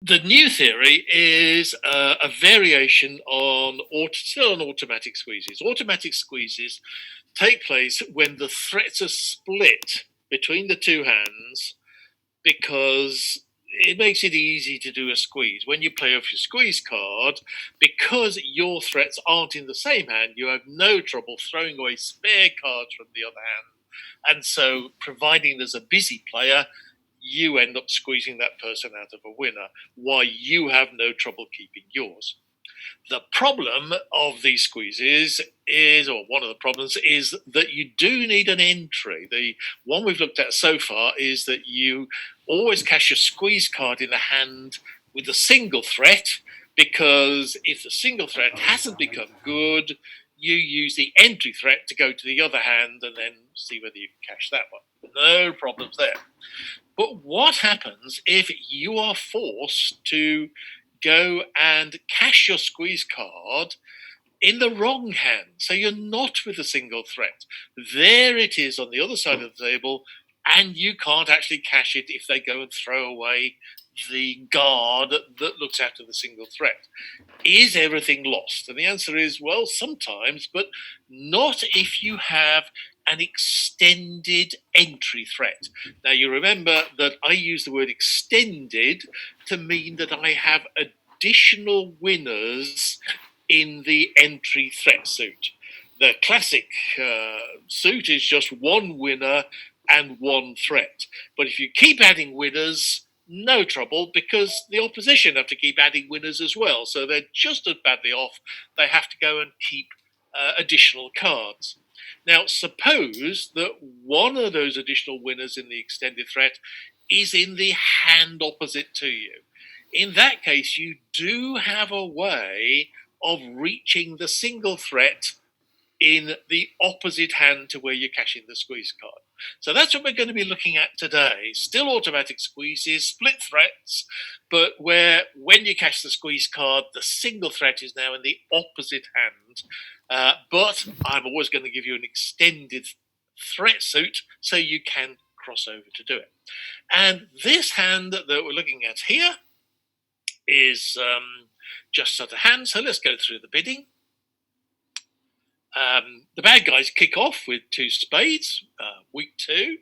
The new theory is a variation on still on automatic squeezes. Automatic squeezes take place when the threats are split between the two hands because it makes it easy to do a squeeze. When you play off your squeeze card, because your threats aren't in the same hand, you have no trouble throwing away spare cards from the other hand. And so, providing there's a busy player, you end up squeezing that person out of a winner, while you have no trouble keeping yours. The problem of these squeezes is, or one of the problems, is that you do need an entry. The one we've looked at so far is that you always cash your squeeze card in the hand with a single threat, because if the single threat hasn't become good, you use the entry threat to go to the other hand and then see whether you can cash that one. No problems there. But what happens if you are forced to go and cash your squeeze card in the wrong hand? So you're not with a single threat. There it is on the other side of the table, and you can't actually cash it if they go and throw away the guard that looks after the single threat. Is everything lost? And the answer is, well, sometimes, but not if you have an extended entry threat. Now, you remember that I use the word extended to mean that I have additional winners in the entry threat suit. The classic suit is just one winner and one threat. But if you keep adding winners, no trouble, because the opposition have to keep adding winners as well. So they're just as badly off. They have to go and keep additional cards. Now, suppose that one of those additional winners in the extended threat is in the hand opposite to you. In that case, you do have a way of reaching the single threat in the opposite hand to where you're cashing the squeeze card. So that's what we're going to be looking at today. Still automatic squeezes, split threats, but where when you cash the squeeze card, the single threat is now in the opposite hand. But I'm always going to give you an extended threat suit so you can cross over to do it. And this hand that we're looking at here is just such a hand. So let's go through the bidding. The bad guys kick off with two spades, week two,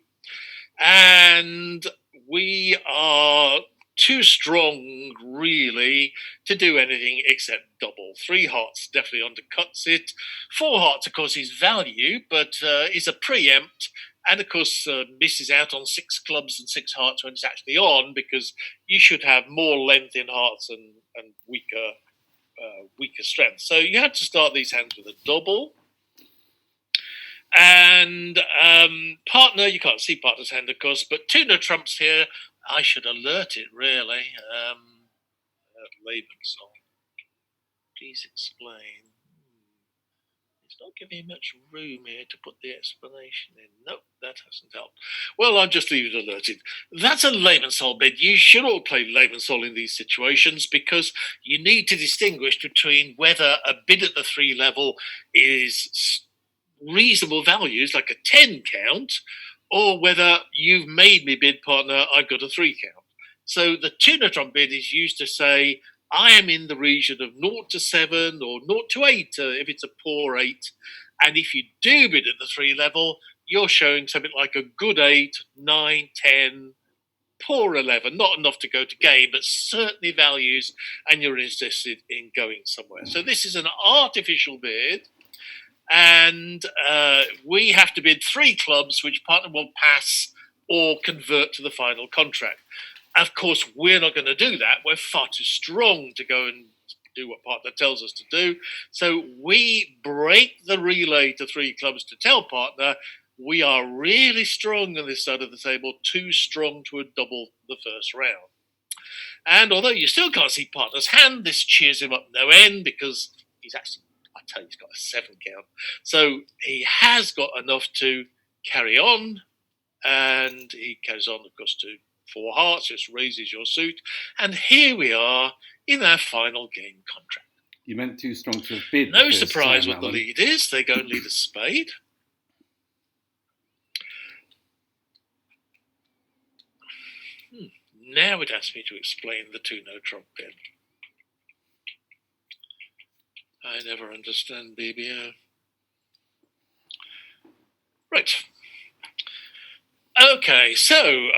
and we are too strong, really, to do anything except double. 3 hearts definitely undercuts it. 4 hearts, of course, is value, but is a preempt, and of course misses out on 6 clubs and 6 hearts when it's actually on, because you should have more length in hearts and weaker strength. So you have to start these hands with a double. And partner, you can't see partner's hand, of course, but tuna trumps here. I should alert it, really. Lebensoll. Please explain. It's not giving much room here to put the explanation in. Nope, that hasn't helped. Well, I'll just leave it alerted. That's a Lebensoll bid. You should all play Lebensoll in these situations, because you need to distinguish between whether a bid at the 3 level is reasonable values, like a 10 count, or whether you've made me bid, partner, I've got a 3 count. So the tuna trump bid is used to say, I am in the region of 0 to 7 or 0 to 8 if it's a poor 8. And if you do bid at the 3 level, you're showing something like a good 8, 9, 10, poor 11. Not enough to go to game, but certainly values, and you're interested in going somewhere. So this is an artificial bid. And we have to bid 3 clubs, which partner will pass or convert to the final contract. Of course, we're not going to do that. We're far too strong to go and do what partner tells us to do. So we break the relay to 3 clubs to tell partner we are really strong on this side of the table, too strong to double the first round. And although you still can't see partner's hand, this cheers him up no end, because he's actually, I tell you, he's got a 7 count. So he has got enough to carry on, and he carries on, of course, to 4 hearts, just raises your suit. And here we are in our final game contract. You meant too strong to have bid. No surprise what the lead is. They go and lead a spade. Now it asks me to explain the 2-no trump pin. I never understand BBO. Right. Okay, so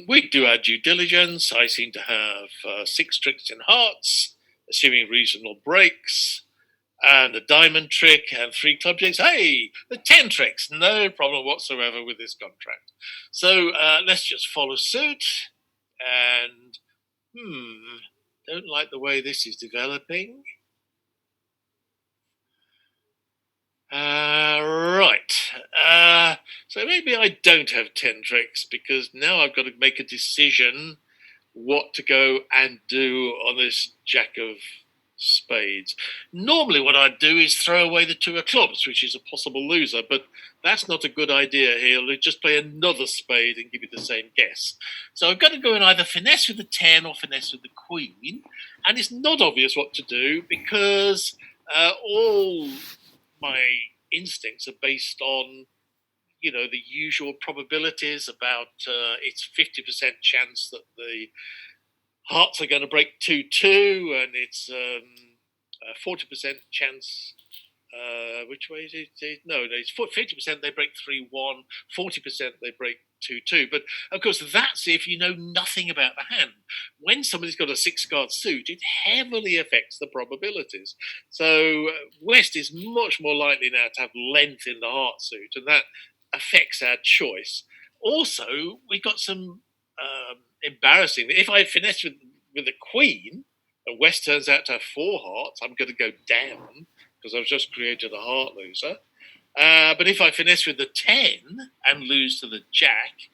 we do our due diligence. I seem to have 6 tricks in hearts, assuming reasonable breaks, and a diamond trick and 3 club jacks. Hey, the 10 tricks, no problem whatsoever with this contract. So let's just follow suit. And don't like the way this is developing. Right. So maybe I don't have 10 tricks because now I've got to make a decision what to go and do on this jack of spades. Normally what I'd do is throw away the 2 of clubs, which is a possible loser, but that's not a good idea here. Let's just play another spade and give you the same guess. So I've got to go and either finesse with the 10 or finesse with the queen, and it's not obvious what to do because all my instincts are based on the usual probabilities about it's 50% chance that the hearts are going to break 2-2, and it's 40% chance. Which way is it? No, it's 50% they break 3-1, 40% they break 2-2. But of course, that's if you know nothing about the hand. When somebody's got a 6-card suit, it heavily affects the probabilities. So West is much more likely now to have length in the heart suit, and that affects our choice. Also, we got some embarrassing. If I finesse with the queen, and West turns out to have 4 hearts, I'm going to go down because I've just created a heart loser. But if I finesse with the 10 and lose to the jack,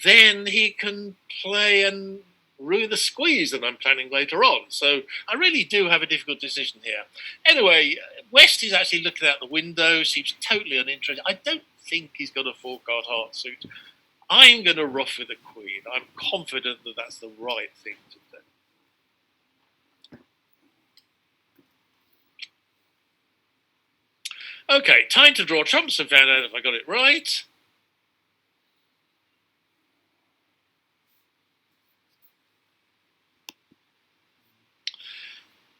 then he can play and ruin the squeeze that I'm planning later on. So I really do have a difficult decision here. Anyway, West is actually looking out the window, seems totally uninterested. I don't think he's got a 4-card heart suit. I'm going to ruff with the queen. I'm confident that that's the right thing to do. Okay, time to draw trumps and find out if I got it right.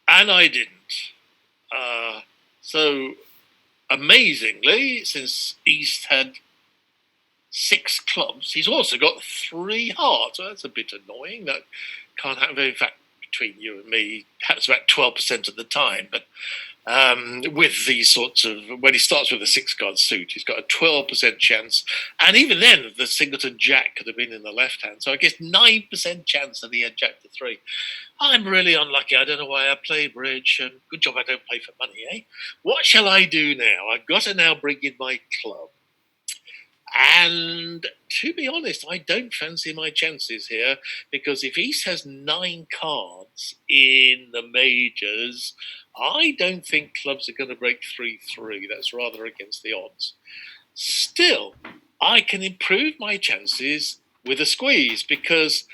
And I didn't. So, amazingly, since East had 6 clubs, he's also got 3 hearts. So that's a bit annoying. That can't happen. In fact, between you and me, happens about 12% of the time. But with these sorts of, when he starts with a 6-card suit, he's got a 12% chance. And even then, the singleton jack could have been in the left hand. So I guess 9% chance that he had jack to 3. I'm really unlucky. I don't know why I play bridge. And good job I don't play for money, eh? What shall I do now? I've got to now bring in my club. And to be honest, I don't fancy my chances here because if East has 9 cards in the majors, I don't think clubs are going to break 3-3. That's rather against the odds. Still, I can improve my chances with a squeeze because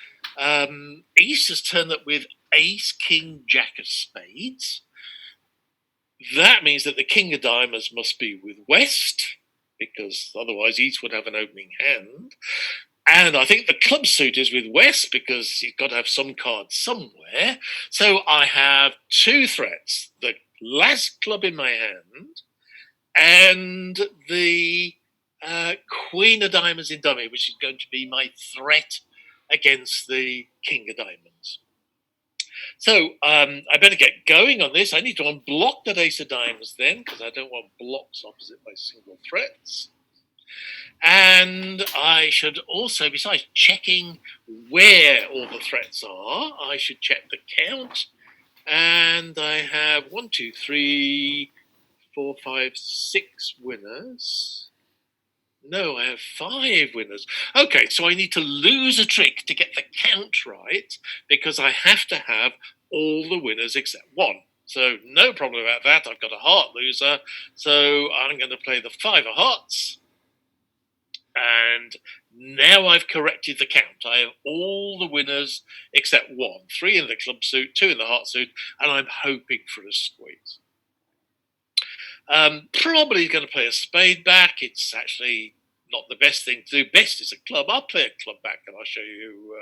East has turned up with ace, king, jack of spades. That means that the king of diamonds must be with West, because otherwise East would have an opening hand. And I think the club suit is with West because you've got to have some cards somewhere. So I have 2 threats: the last club in my hand and the queen of diamonds in dummy, which is going to be my threat against the king of diamonds. So I better get going on this. I need to unblock that ace of diamonds then, because I don't want blocks opposite my single threats. And I should also, besides checking where all the threats are, I should check the count. And I have 1, 2, 3, 4, 5, 6 winners. No, I have 5 winners. Okay, so I need to lose a trick to get the count right because I have to have all the winners except 1. So no problem about that. I've got a heart loser. So I'm going to play the 5 of hearts. And now I've corrected the count. I have all the winners except 1. 3 in the club suit, 2 in the heart suit, and I'm hoping for a squeeze. Probably going to play a spade back. It's actually not the best thing to do. Best is a club. I'll play a club back and I'll show you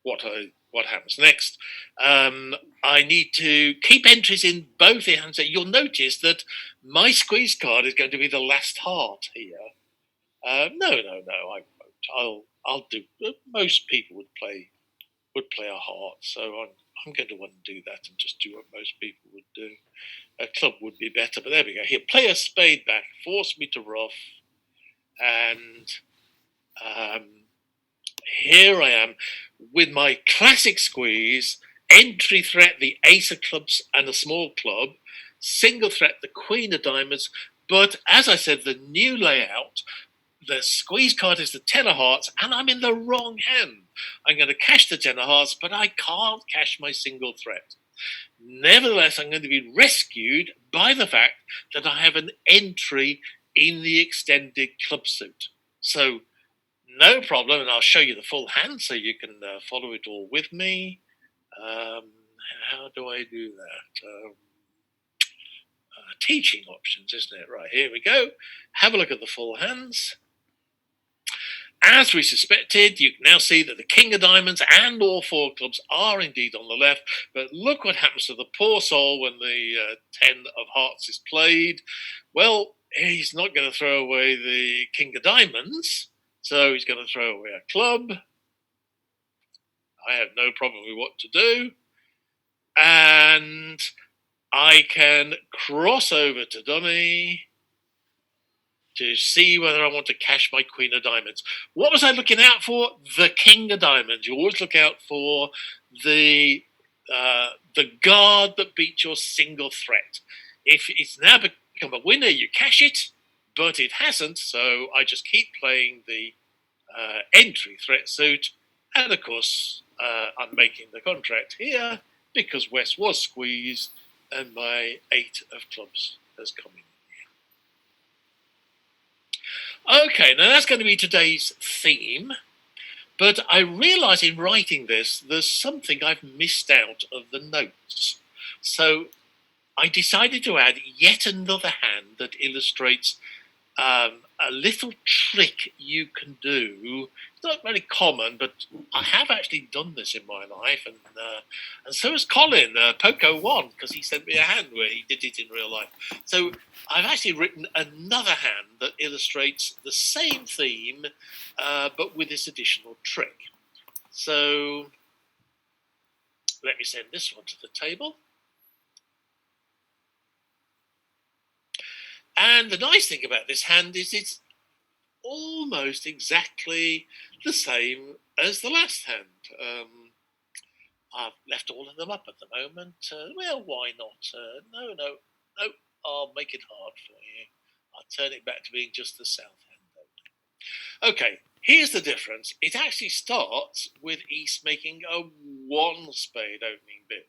what happens next. I need to keep entries in both the hands. You'll notice that my squeeze card is going to be the last heart here. No, I won't. I'll do. Most people would play a heart, so I'm going to want to do that and just do what most people would do. A club would be better, but there we go. Here, play a spade back, force me to rough, and um, here I am with my classic squeeze, entry threat the ace of clubs and a small club, single threat the queen of diamonds, but as I said, the new layout, the squeeze card is the ten of hearts, and I'm in the wrong hand. I'm going to cash the ten of hearts, but I can't cash my single threat. Nevertheless, I'm going to be rescued by the fact that I have an entry in the extended club suit. So, no problem, and I'll show you the full hand so you can follow it all with me. How do I do that? Teaching options, isn't it? Right, here we go. Have a look at the full hands. As we suspected, you can now see that the king of diamonds and all four clubs are indeed on the left, but look what happens to the poor soul when the 10 of hearts is played. Well, he's not going to throw away the king of diamonds, so he's going to throw away a club. I have no problem with what to do. And I can cross over to dummy to see whether I want to cash my queen of diamonds. What was I looking out for? The king of diamonds. You always look out for the guard that beats your single threat. If it's now become a winner, you cash it, but it hasn't, so I just keep playing the entry threat suit, and of course I'm making the contract here because West was squeezed and my 8 of clubs has come in. Okay, now that's going to be today's theme, but I realise in writing this, there's something I've missed out of the notes. So I decided to add yet another hand that illustrates a little trick you can do. It's not very common, but I have actually done this in my life, and so has Colin, Poco One, because he sent me a hand where he did it in real life. So I've actually written another hand that illustrates the same theme, but with this additional trick. So let me send this one to the table. And the nice thing about this hand is it's almost exactly the same as the last hand. I've left all of them up at the moment. Well, why not? No. I'll make it hard for you. I'll turn it back to being just the south hand only. Okay, here's the difference. It actually starts with East making a 1 spade opening bid.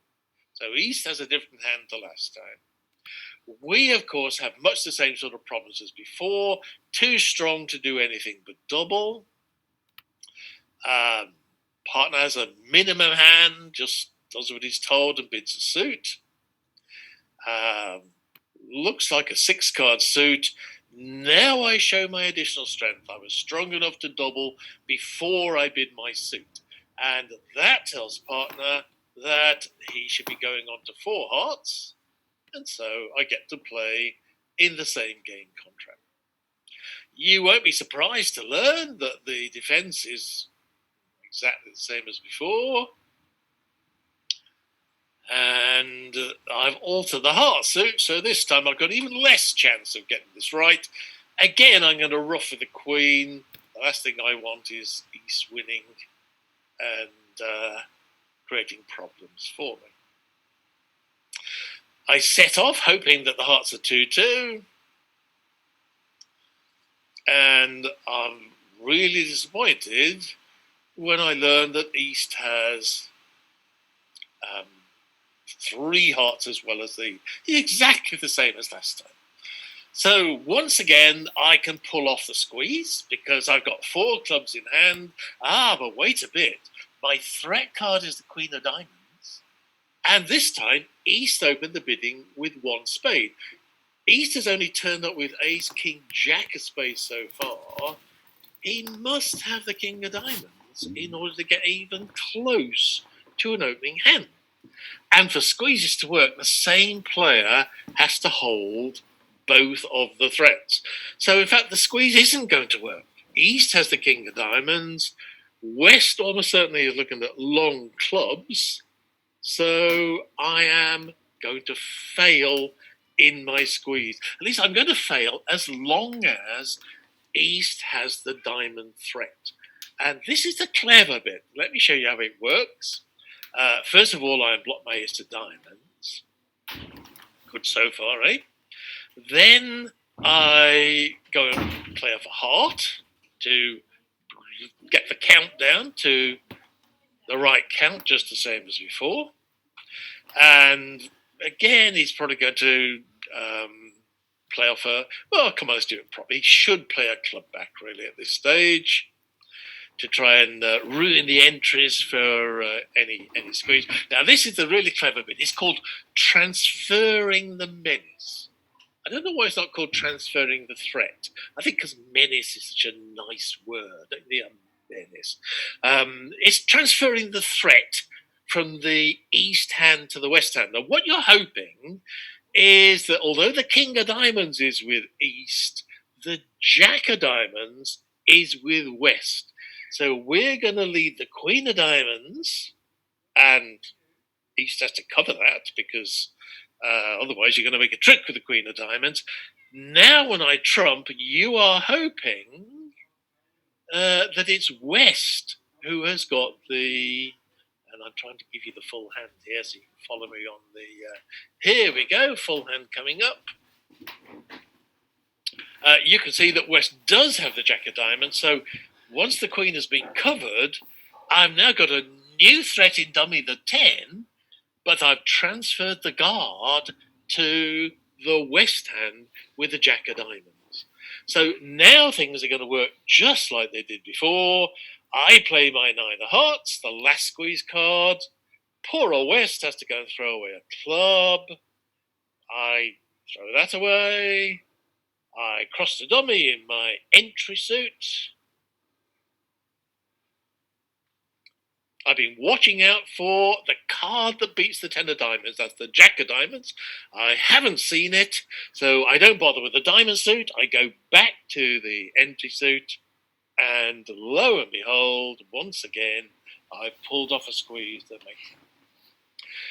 So East has a different hand to last time. We, of course, have much the same sort of problems as before. Too strong to do anything but double. Partner has a minimum hand, just does what he's told and bids a suit. Looks like a 6-card suit. Now I show my additional strength. I was strong enough to double before I bid my suit. And that tells partner that he should be going on to 4 hearts. And so I get to play in the same game contract. You won't be surprised to learn that the defense is exactly the same as before. And I've altered the heart suit, so this time I've got even less chance of getting this right. Again, I'm going to ruff with the queen. The last thing I want is East winning and creating problems for me. I set off hoping that the hearts are 2-2. And I'm really disappointed when I learned that East has 3 hearts as well as exactly the same as last time. So once again, I can pull off the squeeze because I've got 4 clubs in hand. But wait a bit. My threat card is the Queen of Diamonds. And this time, East opened the bidding with 1 spade. East has only turned up with ace, king, jack of spades so far. He must have the king of diamonds. diamonds in order to get even close to an opening hand. And for squeezes to work, the same player has to hold both of the threats. So, in fact, the squeeze isn't going to work. East has the king of diamonds. West almost certainly is looking at long clubs. So I am going to fail in my squeeze. At least I'm going to fail as long as East has the diamond threat. And this is the clever bit. Let me show you how it works. First of all, I unblock my ace of diamonds. Good so far, eh? Then I go and play off a heart to get the count down to the right count, just the same as before. And again, he's probably going to play off a... Well, come on, let's do it properly. He should play a club back, really, at this stage to try and ruin the entries for any squeeze. Now, this is the really clever bit. It's called transferring the menace. I don't know why it's not called transferring the threat. I think because menace is such a nice word. Menace. It's transferring the threat from the east hand to the west hand. Now, what you're hoping is that although the king of diamonds is with east, the jack of diamonds is with west. So we're going to lead the queen of diamonds, and east has to cover that because otherwise you're going to make a trick with the queen of diamonds. Now when I trump, you are hoping that it's west who has got the... And I'm trying to give you the full hand here so you can follow me on the... here we go, full hand coming up. You can see that west does have the jack of diamonds, so once the queen has been covered, I've now got a new threat in dummy, the 10, but I've transferred the guard to the west hand with the jack of diamonds. So now things are going to work just like they did before. I play my 9 of hearts, the last squeeze card. Poor old West has to go and throw away a club. I throw that away. I cross the dummy in my entry suit. I've been watching out for the card that beats the 10 of diamonds. That's the jack of diamonds. I haven't seen it, so I don't bother with the diamond suit. I go back to the entry suit, and lo and behold, once again, I've pulled off a squeeze that makes it.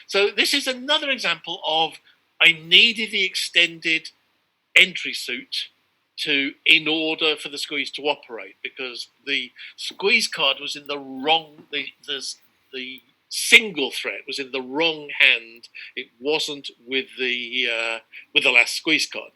So this is another example of I needed the extended entry suit in order for the squeeze to operate, because the squeeze card was in the wrong, the single threat was in the wrong hand. It wasn't with the last squeeze card,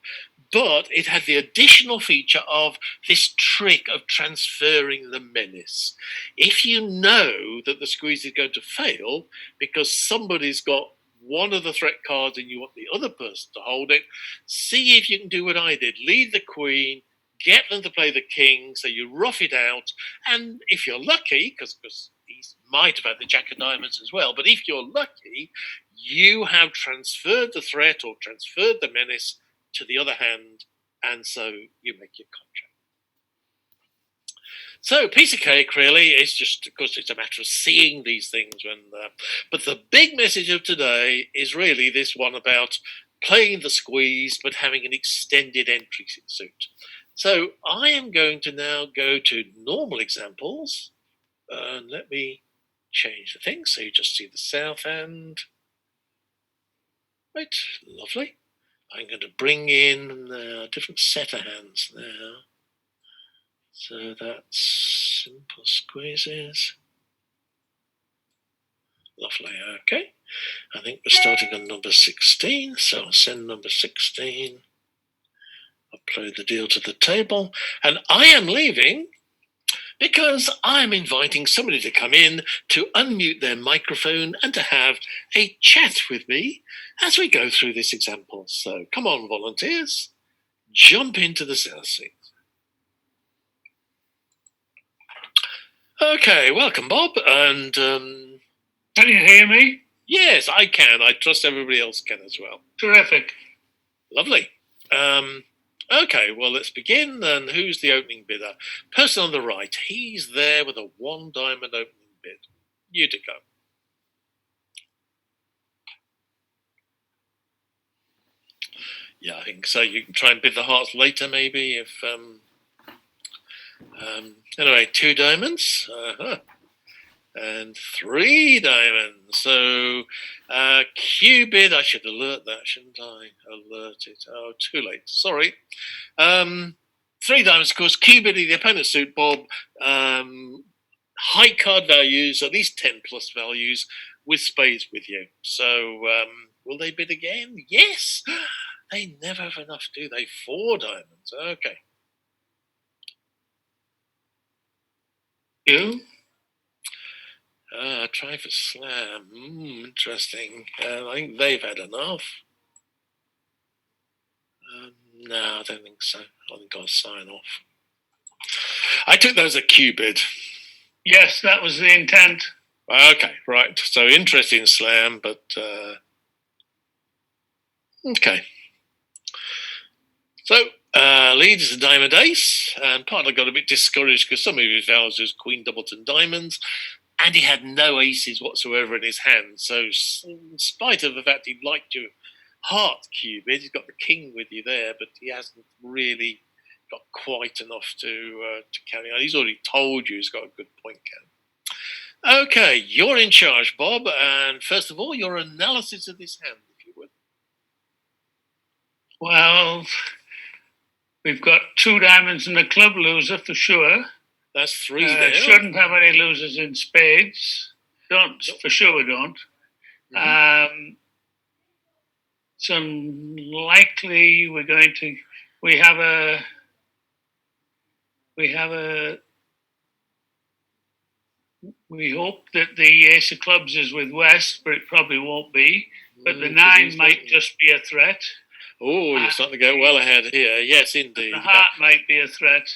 but it had the additional feature of this trick of transferring the menace. If you know that the squeeze is going to fail because somebody's got one of the threat cards and you want the other person to hold it, see if you can do what I did. Lead the queen, get them to play the king, so you rough it out, and if you're lucky, because he might have had the jack of diamonds as well, but if you're lucky, you have transferred the threat or transferred the menace to the other hand, and so you make your contract. So piece of cake, really. It's just, of course, it's a matter of seeing these things. But the big message of today is really this one about playing the squeeze, but having an extended entry suit. So I am going to now go to normal examples. And let me change the thing so you just see the south hand. Right, lovely. I'm going to bring in a different set of hands now. So that's simple squeezes. Lovely, okay. I think we're starting on number 16, so I'll send number 16. Upload the deal to the table. And I am leaving because I'm inviting somebody to come in to unmute their microphone and to have a chat with me as we go through this example. So come on, volunteers, jump into the sales seat. Okay, welcome, Bob. And can you hear me? Yes, I can. I trust everybody else can as well. Terrific. Lovely. Okay, well, let's begin. And who's the opening bidder? Person on the right. He's there with a 1 diamond opening bid. You to go. Yeah, I think so. You can try and bid the hearts later, maybe, if... anyway, 2 diamonds. And 3 diamonds. So, Q bid, I should alert that, shouldn't I? Alert it. Oh, too late. Sorry. 3 diamonds, of course. Q bid, the opponent's suit, Bob. High card values, at least 10 plus values, with spades with you. So, will they bid again? Yes! They never have enough, do they? 4 diamonds. Okay. You? Try for slam. Interesting. I think they've had enough. No, I don't think so. I think I'll sign off. I took those as a Q bid. Yes, that was the intent. Okay, right. So interesting slam, but okay. So lead is a diamond ace, and partner got a bit discouraged because some of his values was queen doubleton diamonds, and he had no aces whatsoever in his hand. So in spite of the fact he liked your heart Q bid, he's got the king with you there, but he hasn't really got quite enough to carry on. He's already told you he's got a good point count. Okay, you're in charge, Bob, and first of all, your analysis of this hand, if you would. Well, we've got 2 diamonds and a club loser for sure. That's 3 there. Shouldn't have any losers in spades. Don't, for sure don't. Mm-hmm. It's unlikely we have a we hope that the ace of clubs is with West, but it probably won't be. But the 9 might just be a threat. Oh, you're starting to go well ahead here. Yes, indeed. The heart might be a threat.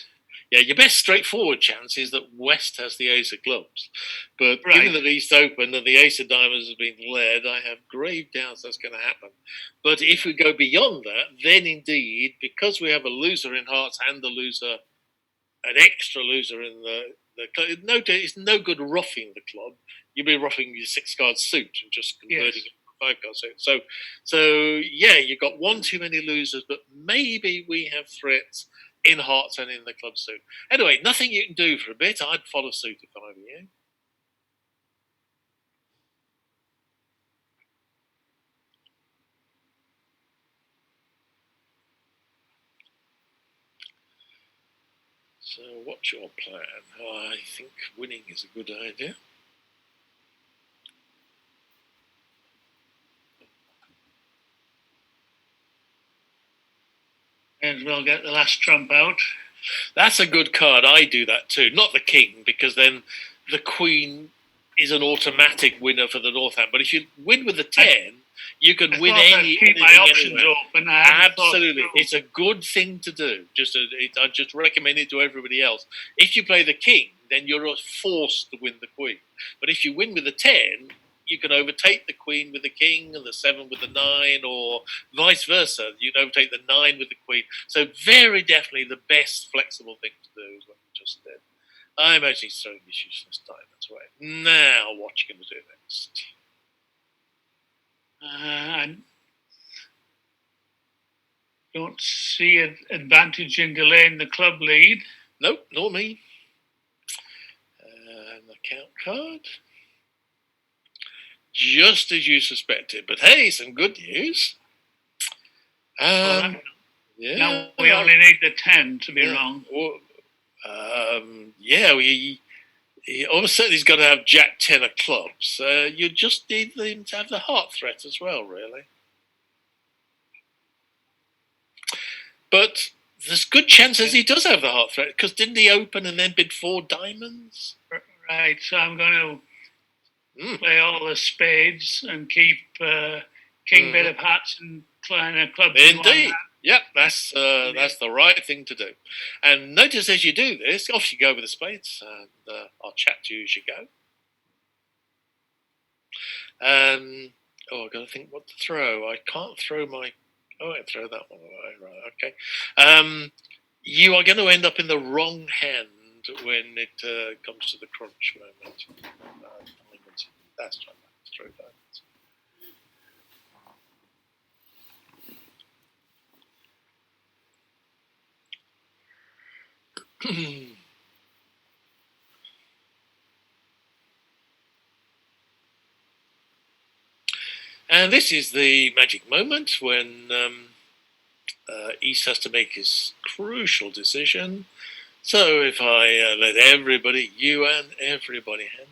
Yeah, your best straightforward chance is that West has the ace of clubs. But Right. given that East open and the ace of diamonds has been led, I have grave doubts that's going to happen. But if we go beyond that, then indeed, because we have a loser in hearts and an extra loser in the club, it's no good roughing the club. You'll be roughing your 6-card suit and just converting it to a 5-card suit. So yeah, you've got one too many losers, but maybe we have threats in hearts and in the club suit. Anyway, nothing you can do for a bit. I'd follow suit if I were you. So what's your plan? I think winning is a good idea. May as well get the last trump out. That's a good card. I do that too. Not the king, because then the queen is an automatic winner for the North Hand. But if you win with the 10, you can win keep my options anywhere. open. Absolutely. It's a good thing to do. I just recommend it to everybody else. If you play the king, then you're forced to win the queen. But if you win with the 10, you can overtake the queen with the king and the 7 with the 9, or vice versa. You can overtake the 9 with the queen. So very definitely the best flexible thing to do is what you just did. I'm actually throwing this useless diamonds away. Now, what you going to do next? I don't see an advantage in delaying the club lead. Nope, nor me. And the count card. Just as you suspected. But hey, some good news. Yeah. Now we only need the 10 to be wrong. Well, he almost certainly he's got to have Jack 10 of clubs. You just need him to have the heart threat as well, really. But there's good chances he does have the heart threat, because didn't he open and then bid 4 diamonds? Right, so I'm going to play all the spades and keep king bid of hearts and clubs. Indeed. Yep, that's the right thing to do. And notice as you do this, off you go with the spades, and I'll chat to you as you go. I've got to think what to throw. I can't throw my... I won't throw that one away. Right, okay. You are going to end up in the wrong hand when it comes to the crunch moment. That's right. Throw that. And this is the magic moment when East has to make his crucial decision. So if I let everybody, you and everybody, hand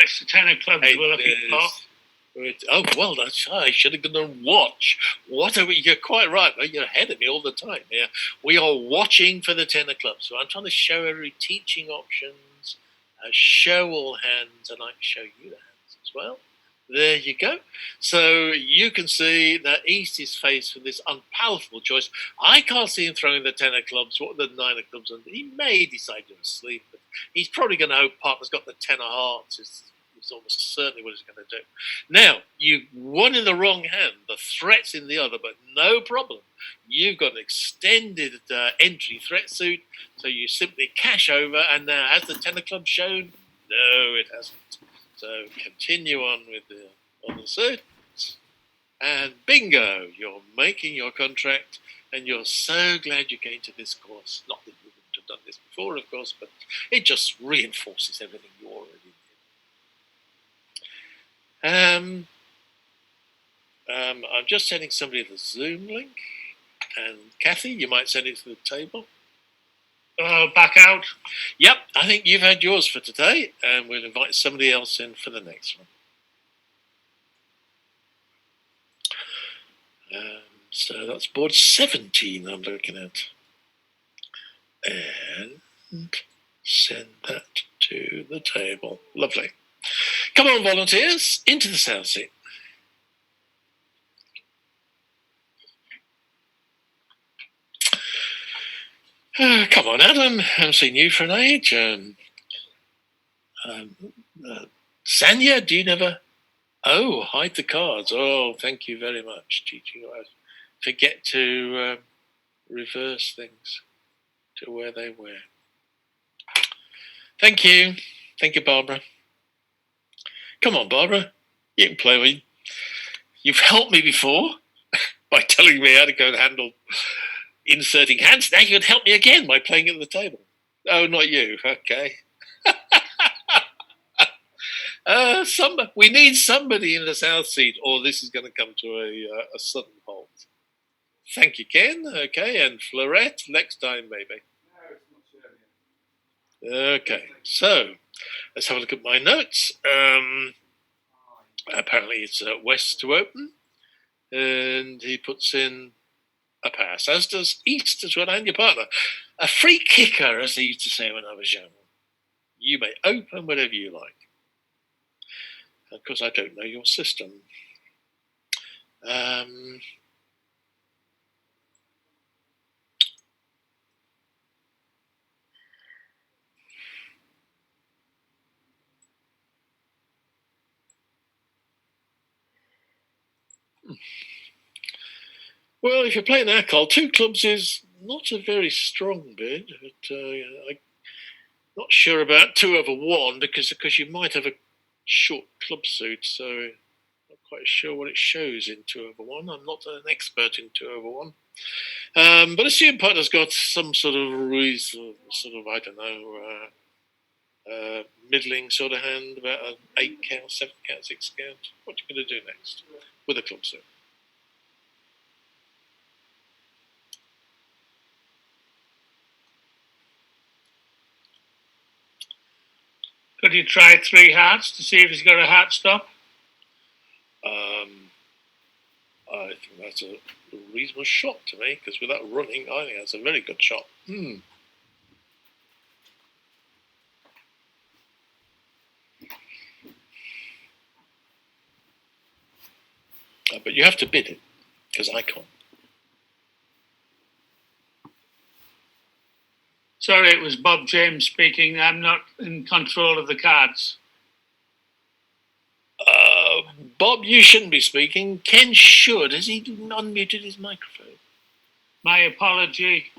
It's the 10 of clubs will have been off. Oh well, I should have gone and watch. What are we? You're quite right. You're ahead of me all the time. Yeah, we are watching for the 10 of clubs. So I'm trying to show every teaching options, show all hands, and I can show you the hands as well. There you go. So you can see that East is faced with this unpalatable choice. I can't see him throwing the 10 of clubs, what the 9 of clubs, and he may decide to sleep, but he's probably going to hope partner's got the 10 of hearts. It's almost certainly what he's going to do. Now, you won in the wrong hand. The threat's in the other, but no problem. You've got an extended entry threat suit, so you simply cash over, and now has the 10 of clubs shown? No, it hasn't. So continue on with the suit, and bingo, you're making your contract, and you're so glad you came to this course. Not that you wouldn't have done this before, of course, but it just reinforces everything you already did. I'm just sending somebody the Zoom link, and Kathy, you might send it to the table. Back out. Yep, I think you've had yours for today, and we'll invite somebody else in for the next one. So that's board 17 I'm looking at. And send that to the table. Lovely. Come on, volunteers, into the south seat. Come on, Adam. I haven't seen you for an age. Sanya, do you never... Oh, hide the cards. Oh, thank you very much, teaching. I forget to reverse things to where they were. Thank you. Thank you, Barbara. Come on, Barbara. You can play with me. You've helped me before by telling me how to go and handle inserting hands. Now you can help me again by playing at the table. Oh, not you. Okay. We need somebody in the south seat, or this is going to come to a sudden halt. Thank you, Ken. Okay, and Florette, next time, maybe. Okay, so let's have a look at my notes. Apparently it's West to open, and he puts in a pass, as does East as well, and your partner. A free kicker, as they used to say when I was young. You may open whatever you like. Of course, I don't know your system. Well, if you're playing alcohol, 2 clubs is not a very strong bid. But, I'm not sure about 2 over 1 because you might have a short club suit, so not quite sure what it shows in 2 over 1. I'm not an expert in 2 over 1. But assume partner's got some sort of I don't know, middling sort of hand, about an 8 count, 7 count, 6 count. What are you going to do next with a club suit? Could you try 3 hearts to see if he's got a heart stop? I think that's a reasonable shot to me, because without running, I think that's a very good shot. But you have to bid it, because I can't. Sorry, it was Bob James speaking. I'm not in control of the cards. Bob, you shouldn't be speaking. Ken should. Has he unmuted his microphone? My apology.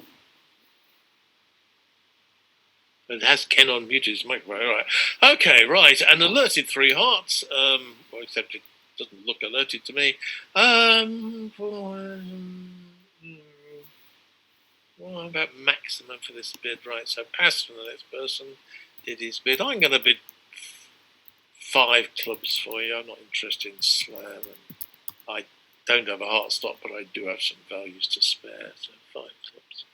It has Ken unmuted his microphone. All right. Okay, right. And alerted 3 hearts. Well, except it doesn't look alerted to me. What about maximum for this bid? Right, so pass from the next person. Did his bid. I'm going to bid 5 clubs for you. I'm not interested in slam. And I don't have a heart stop, but I do have some values to spare. So 5 clubs.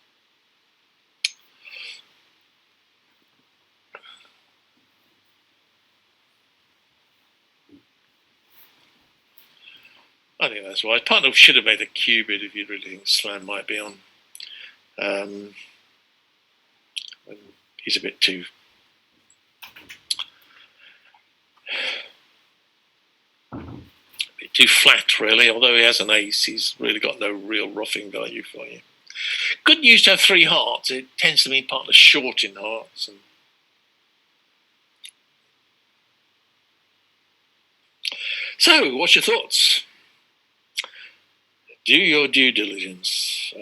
I think that's why. Partner should have made a Q bid if you really think slam might be on. He's a bit too flat, really. Although he has an ace, he's really got no real roughing value for you. Good news to have 3 hearts. It tends to mean partners short in hearts. And so, what's your thoughts? Do your due diligence.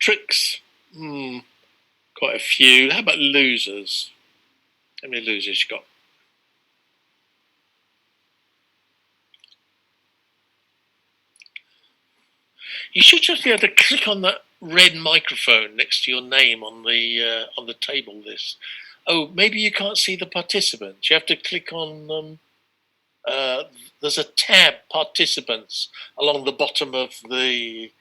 Tricks? Quite a few. How about losers? How many losers you got? You should just be able to click on that red microphone next to your name on the table list. Oh, maybe you can't see the participants. You have to click on there's a tab participants along the bottom of the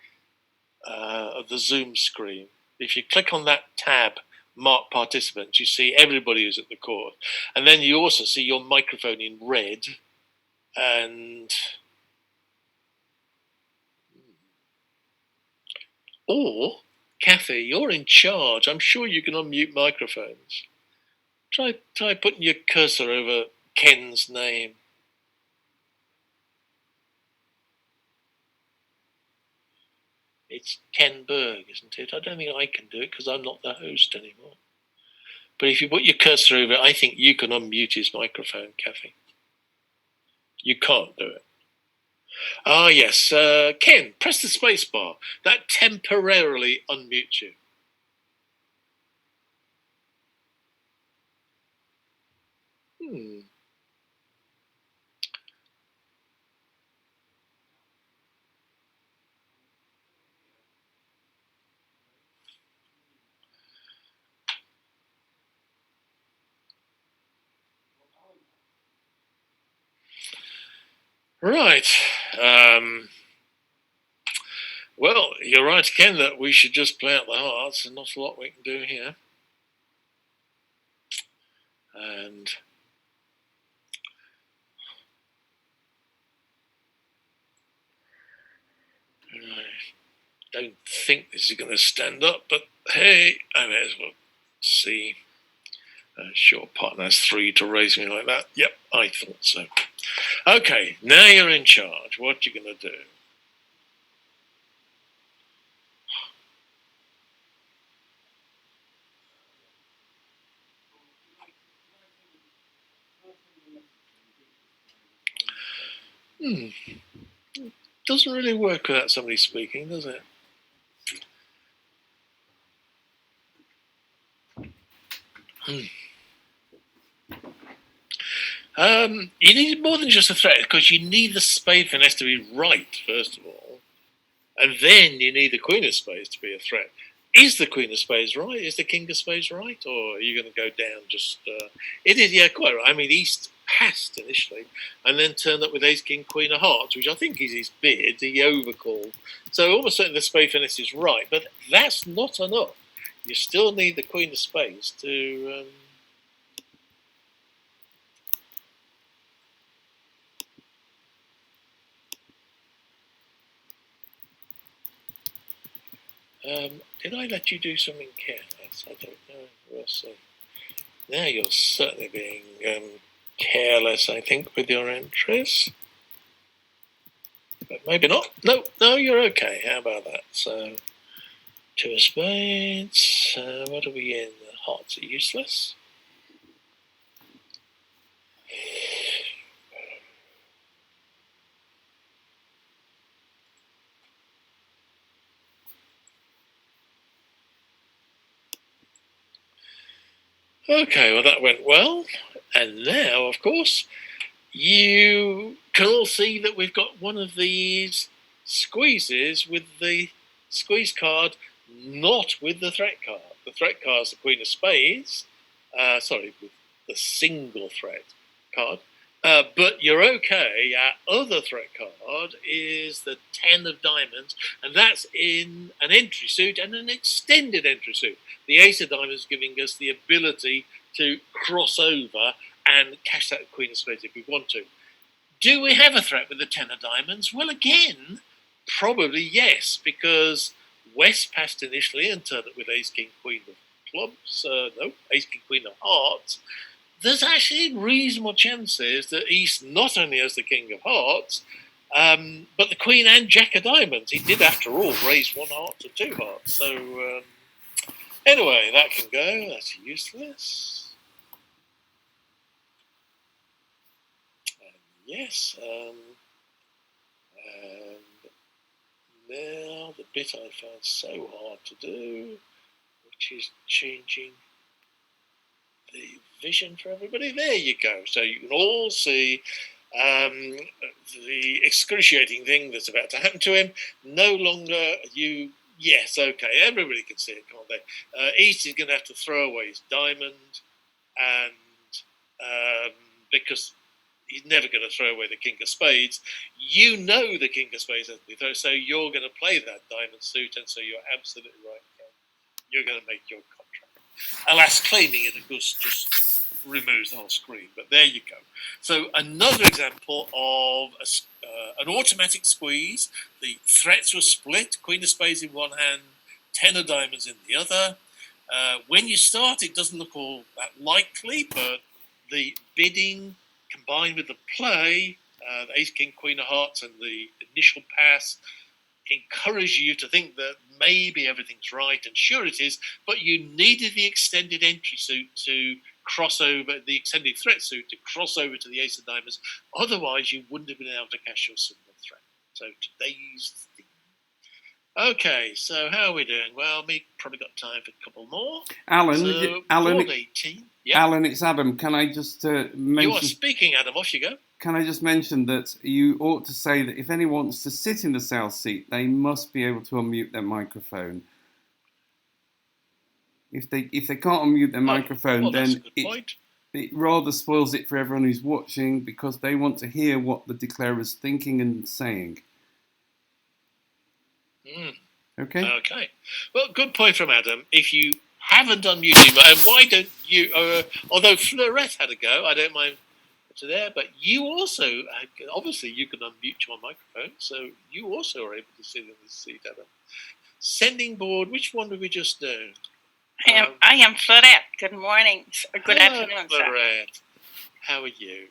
Zoom screen. If you click on that tab, mark participants, you see everybody who's at the course, and then you also see your microphone in red. And or Kathy, you're in charge. I'm sure you can unmute microphones. Try putting your cursor over Ken's name. It's Ken Berg, isn't it? I don't think I can do it because I'm not the host anymore. But if you put your cursor over it, I think you can unmute his microphone, Kathy. You can't do it. Ah, yes. Ken, press the space bar. That temporarily unmutes you. Right. Well, you're right, Ken, that we should just play out the hearts and not a lot we can do here. And I don't think this is going to stand up, but hey, I may as well see. Sure, partner has 3 to raise me like that. Yep, I thought so. Okay, now you're in charge. What you going to do? Doesn't really work without somebody speaking, does it? You need more than just a threat because you need the spade finesse to be right, first of all. And then you need the queen of spades to be a threat. Is the queen of spades right? Is the king of spades right? Or are you going to go down just... It is, yeah, quite right. I mean, East passed initially and then turned up with ace, king, queen of hearts, which I think is his bid. He overcalled. So almost certainly the spade finesse is right. But that's not enough. You still need the queen of spades to... did I let you do something careless? I don't know. We'll see. Now you're certainly being careless, I think, with your entries. But maybe not. No, you're okay. How about that? So, 2 of spades. What are we in? The hearts are useless. Okay, well, that went well. And now, of course, you can all see that we've got one of these squeezes with the squeeze card, not with the threat card. The threat card is the Queen of Spades. With the single threat card. But you're okay. Our other threat card is the 10 of diamonds, and that's in an entry suit and an extended entry suit. The ace of diamonds giving us the ability to cross over and cash that Queen of Spades if we want to. Do we have a threat with the 10 of diamonds? Well, again, probably yes, because West passed initially and turned up with ace, king, queen of clubs. No, ace, king, queen of hearts. There's actually reasonable chances that East not only has the king of hearts, but the queen and jack of diamonds. He did, after all, raise one heart to two hearts. So, anyway, that can go. That's useless. Yes. And now the bit I found so hard to do, which is changing the vision for everybody. There you go. So you can all see the excruciating thing that's about to happen to him. No longer you. Yes, okay. Everybody can see it, can't they? East is going to have to throw away his diamond, and because he's never going to throw away the king of spades. You know the king of spades has to be thrown, so you're going to play that diamond suit, and so you're absolutely right. You're going to make your contract. Alas, claiming it, of course, just removes the whole screen. But there you go. So another example of an automatic squeeze. The threats were split. Queen of spades in one hand, 10 of diamonds in the other. When you start, it doesn't look all that likely, but the bidding combined with the play, the ace, king, queen of hearts, and the initial pass encourage you to think that maybe everything's right, and sure it is, but you needed the extended entry suit to cross over, the extended threat suit to cross over to the ace of diamonds. Otherwise, you wouldn't have been able to cash your single threat. So today's theme. Okay, so how are we doing? Well, me probably got time for a couple more. Alan, 18. Yep. Alan, it's Adam. Can I just mention? You are speaking, Adam. Off you go. Can I just mention that you ought to say that if anyone wants to sit in the sales seat, they must be able to unmute their microphone. If they can't unmute their microphone, then it rather spoils it for everyone who's watching, because they want to hear what the declarer's thinking and saying. Okay. Okay. Well, good point from Adam. If you haven't unmuted, and why don't you? Although Fleurette had a go, I don't mind to there. But you also, obviously, you can unmute your microphone, so you also are able to sit in the seat, Adam. Sending board. Which one did we just do? I am Fleurette. Good morning. Good afternoon, Fleurette. Sir. How are you?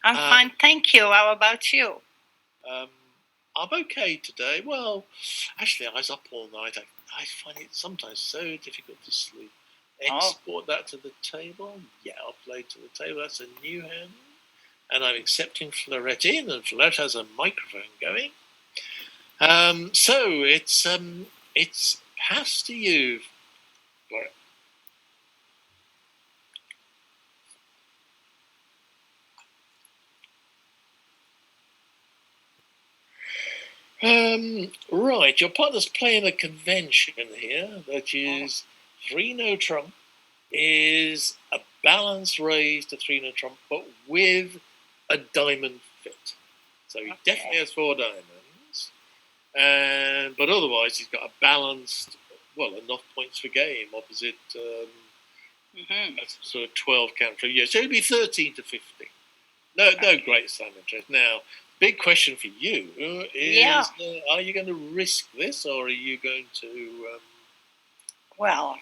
I'm fine, thank you. How about you? I'm okay today. Well, actually, I was up all night. I find it sometimes so difficult to sleep. Export that to the table. Yeah, I'll play to the table. That's a new hand. And I'm accepting Fleurette in, and Fleurette has a microphone going. So it's passed to you, Fleurette. Right, your partner's playing a convention here, that is 3 no trump, is a balance raise to 3 no trump, but with a diamond fit. So he definitely has 4 diamonds, but otherwise he's got a balanced, enough points for game opposite sort of 12 count for a year. So it'd be 13 to 15. No great sum interest. Now, big question for you is, are you going to risk this, or are you going to... Well,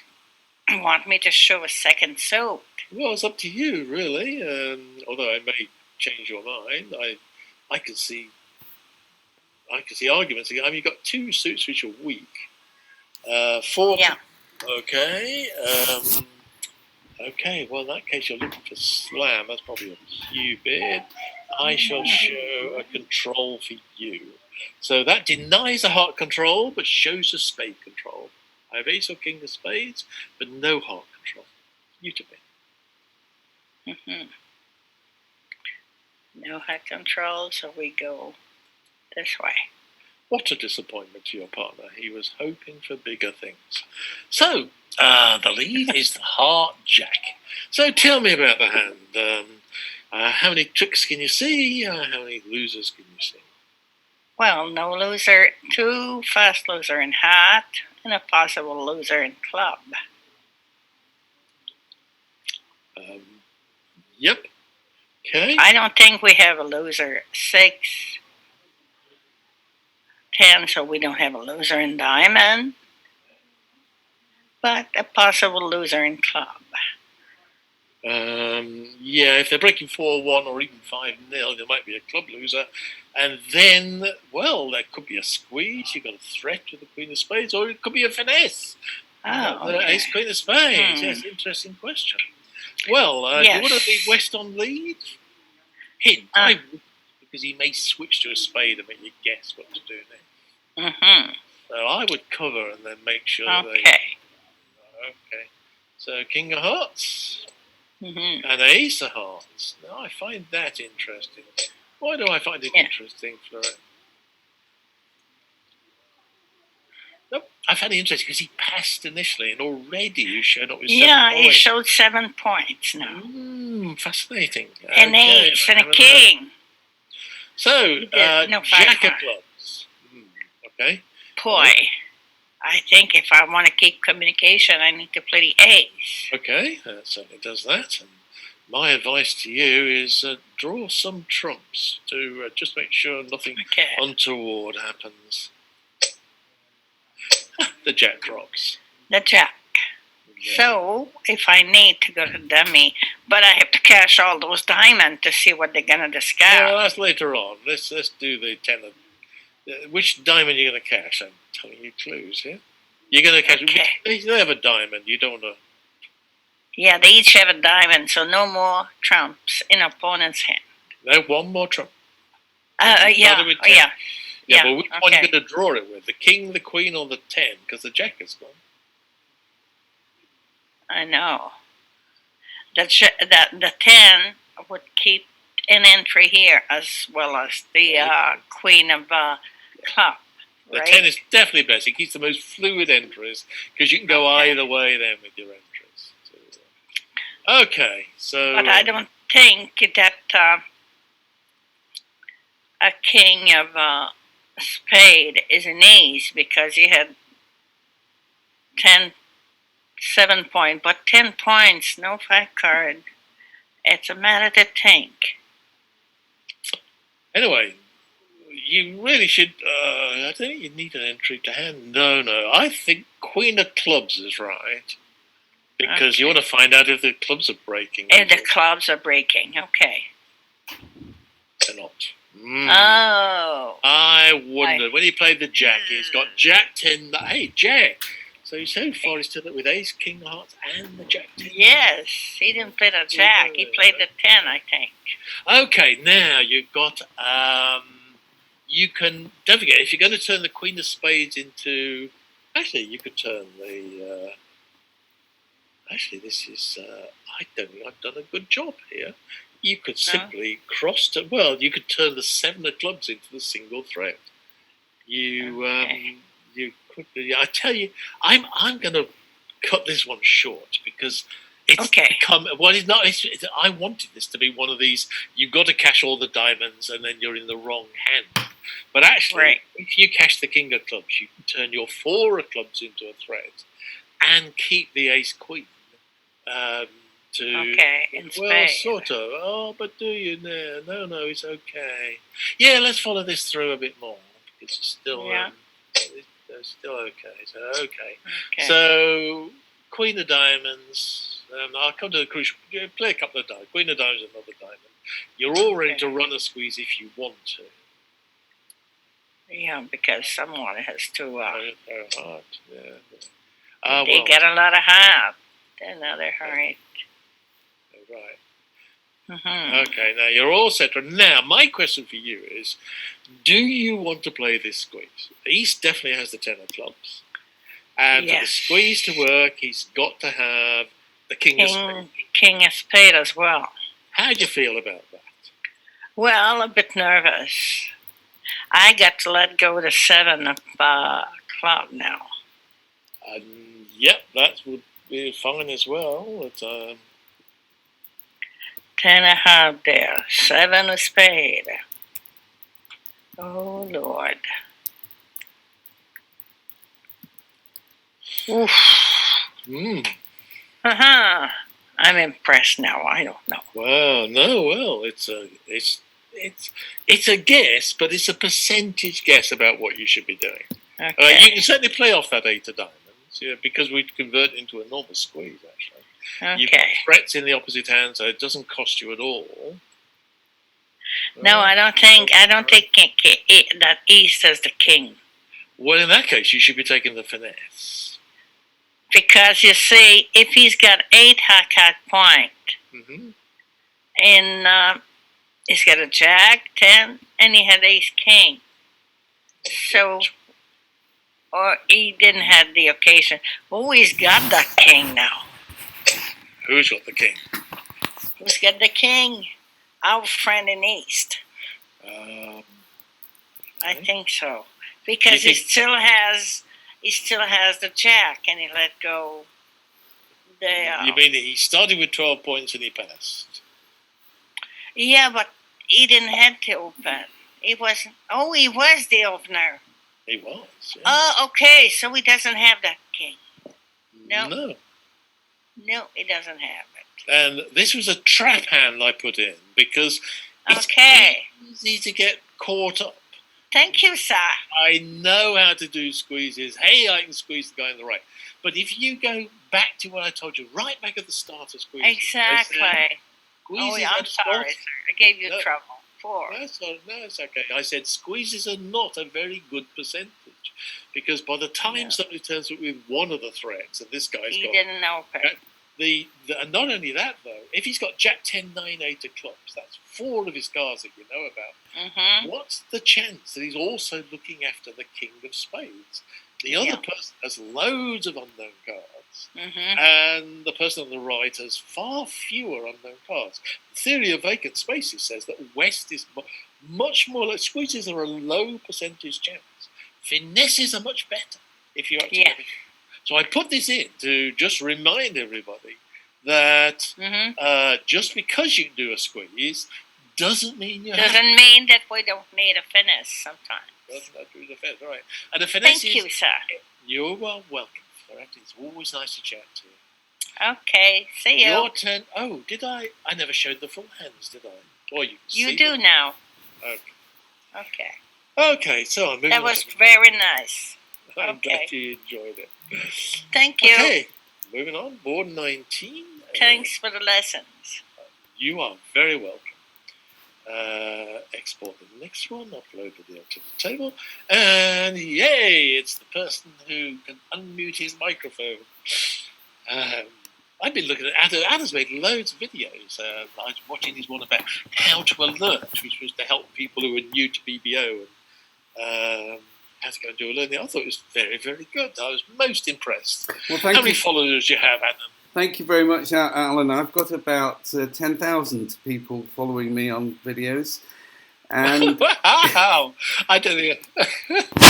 you want me to show a second suit? Well, it's up to you, really. Although I may change your mind. I can see arguments. I mean, you've got 2 suits which are weak. 4... Yeah. Okay. Okay, well, in that case, you're looking for slam. That's probably a few bid. I shall show a control for you. So that denies a heart control, but shows a spade control. I have ace or king of spades, but no heart control. You to win. Mm-hmm. No head control, so we go this way. What a disappointment to your partner. He was hoping for bigger things. So, the lead is the heart jack. So tell me about the hand. How many tricks can you see? How many losers can you see? Well, no loser, 2 first loser in heart, and a possible loser in club. Yep. Okay. I don't think we have a loser. 6, 10, so we don't have a loser in diamond, but a possible loser in club. Yeah, if they're breaking 4-1 or even 5-0, there might be a club loser. And then, well, there could be a squeeze. You've got a threat with the Queen of Spades, or it could be a finesse. Oh, The okay. Ace Queen of Spades. Yes, interesting question. Well, do you want to leave West on lead? Hint, I would, because he may switch to a spade and make you guess what to do next. Mm-hmm. So I would cover and then make sure Okay. Okay. So King of Hearts. Mm-hmm. And Ace of Hearts. Now I find that interesting. Why do I find it interesting, Florette? Nope, I find it interesting because he passed initially and already he's shown up with 7 points. He showed 7 points now. Fascinating. An ace and a king. So, Jack of Clubs. Okay. Boy, I think if I want to keep communication, I need to play the ace. Okay, that certainly does that. And my advice to you is draw some trumps to just make sure nothing untoward happens. The jack drops. The jack. Yeah. So, if I need to go to dummy, but I have to cash all those diamonds to see what they're going to discard. No, that's later on. Let's do the 10 of... which diamond are you going to cash? I'm telling you clues here. You're going to cash... They have a diamond. You don't want to... Yeah, they each have a diamond, so no more trumps in opponent's hand. No, one more trump. Yeah, but which one are you going to draw it with? The king, the queen, or the 10? Because the jack is gone. I know. The 10 would keep an entry here as well as the queen of club. The 10 is definitely best. It keeps the most fluid entries because you can go either way then with your entries. Okay, so... But I don't think that a king of spade is an ace because you had 7 points, but 10 points, no 5 card. It's a matter to think. Anyway, you really should... I don't think you need an entry to hand. No. I think Queen of Clubs is right. Because you want to find out if the clubs are breaking. And the clubs are breaking, okay. They're not. Oh. I wondered. When he played the jack, he's got jack 10. Hey, jack. So far he's still up with ace, king of hearts, and the jack 10. Yes, he didn't play the jack. He played the 10, I think. Okay, now you've got... you can... Don't forget, if you're going to turn the queen of spades into... Actually, you could turn the... Actually, this is... I don't think I've done a good job here. You could simply cross to... Well, you could turn the 7 of clubs into the single threat. You could... I tell you, I'm going to cut this one short because it's become... Well, it's not... I wanted this to be one of these, you've got to cash all the diamonds and then you're in the wrong hand. But actually, if you cash the king of clubs, you can turn your 4 of clubs into a threat and keep the ace queen. In well, sort of. Oh, but do you? No, it's okay. Yeah, let's follow this through a bit more because it's still, it's still okay. So, Queen of Diamonds. I'll come to the crucial. Play a couple of diamonds. Queen of Diamonds, another diamond. You're all ready to run a squeeze if you want to. Yeah, because someone has to. Hard. They get a lot of heart. Another heart. Right. Mm-hmm. Okay, now you're all set. Now, my question for you is, do you want to play this squeeze? East definitely has the 10 of clubs. And for the squeeze to work, he's got to have The king of spades. King of spade as well. How do you feel about that? Well, a bit nervous. I got to let go the 7 of club now. Yep, that would be fine as well. But, 10 of heart there. 7 of spade. Oh, Lord. Oof. I'm impressed now. I don't know. Well, no, well, it's a guess, but it's a percentage guess about what you should be doing. Okay. You can certainly play off that 8 of diamonds, because we convert into a normal squeeze. Actually, you've got threats in the opposite hand, so it doesn't cost you at all. No, I don't think that East is the king. Well, in that case, you should be taking the finesse. Because you see, if he's got 8 high card point, and he's got a jack, 10, and he had ace king. So, or he didn't have the occasion. Oh, he's got that king now. Who's got the king? Who's got the king? Our friend in East. I think so. Because he still has the jack, and he let go. You mean he started with 12 points and he passed? Yeah, but he didn't have to open. He wasn't. Oh, he was the opener. He was. Yeah. Oh, okay. So he doesn't have that king. No. No, he doesn't have it. And this was a trap hand I put in because it's easy to get caught up. Thank you, sir. I know how to do squeezes. Hey, I can squeeze the guy on the right. But if you go back to what I told you, right back at the start of squeezes. Exactly. I'm sorry, sir. I gave you trouble. 4. No, it's okay. I said squeezes are not a very good percentage. Because by the time somebody turns up with one of the threats, and this guy's he didn't open. And not only that, though, if he's got Jack 10, 9, 8 of clubs, that's 4 of his cards that you know about. What's the chance that he's also looking after the king of spades? The other person has loads of unknown cards, and the person on the right has far fewer unknown cards. The theory of vacant spaces says that West is much more like squeezes are a low percentage chance. Finesses are much better if you actually have it. So I put this in to just remind everybody that just because you can do a squeeze doesn't mean doesn't mean that we don't need a finesse sometimes. Doesn't have to be the finesse, right? And the finesse Thank you, sir. You're welcome. It's always nice to chat to you. Okay, see you. Your turn. Oh, did I? I never showed the full hands, did I? Or you do now. Okay. Okay, so I'm moving on. That was very nice. I'm glad you enjoyed it. Thank you. Okay, moving on. Board 19. Thanks for the lessons. You are very welcome. Export the next one, upload video to the table, and yay, it's the person who can unmute his microphone. I've been looking at Adam's made loads of videos. I was watching his one about how to alert, which was to help people who are new to BBO and how to go and do a learning. I thought it was very, very good. I was most impressed. Well, how many followers do you have, Adam? Thank you very much, Alan. I've got about 10,000 people following me on videos. And wow! I don't think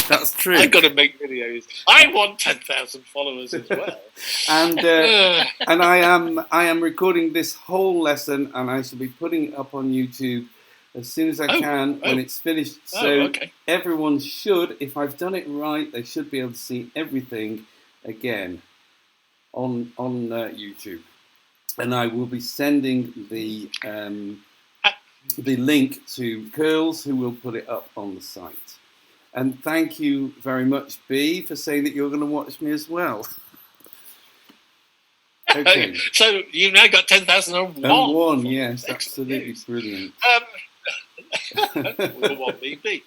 that's true. I've got to make videos. I want 10,000 followers as well. And I am recording this whole lesson, and I shall be putting it up on YouTube as soon as I can when it's finished. So everyone should, if I've done it right, they should be able to see everything again on YouTube. And I will be sending the link to Curls, who will put it up on the site. And thank you very much, B, for saying that you're going to watch me as well. Okay. So you've now got 10,001. And 1, yes, absolutely brilliant. One BB.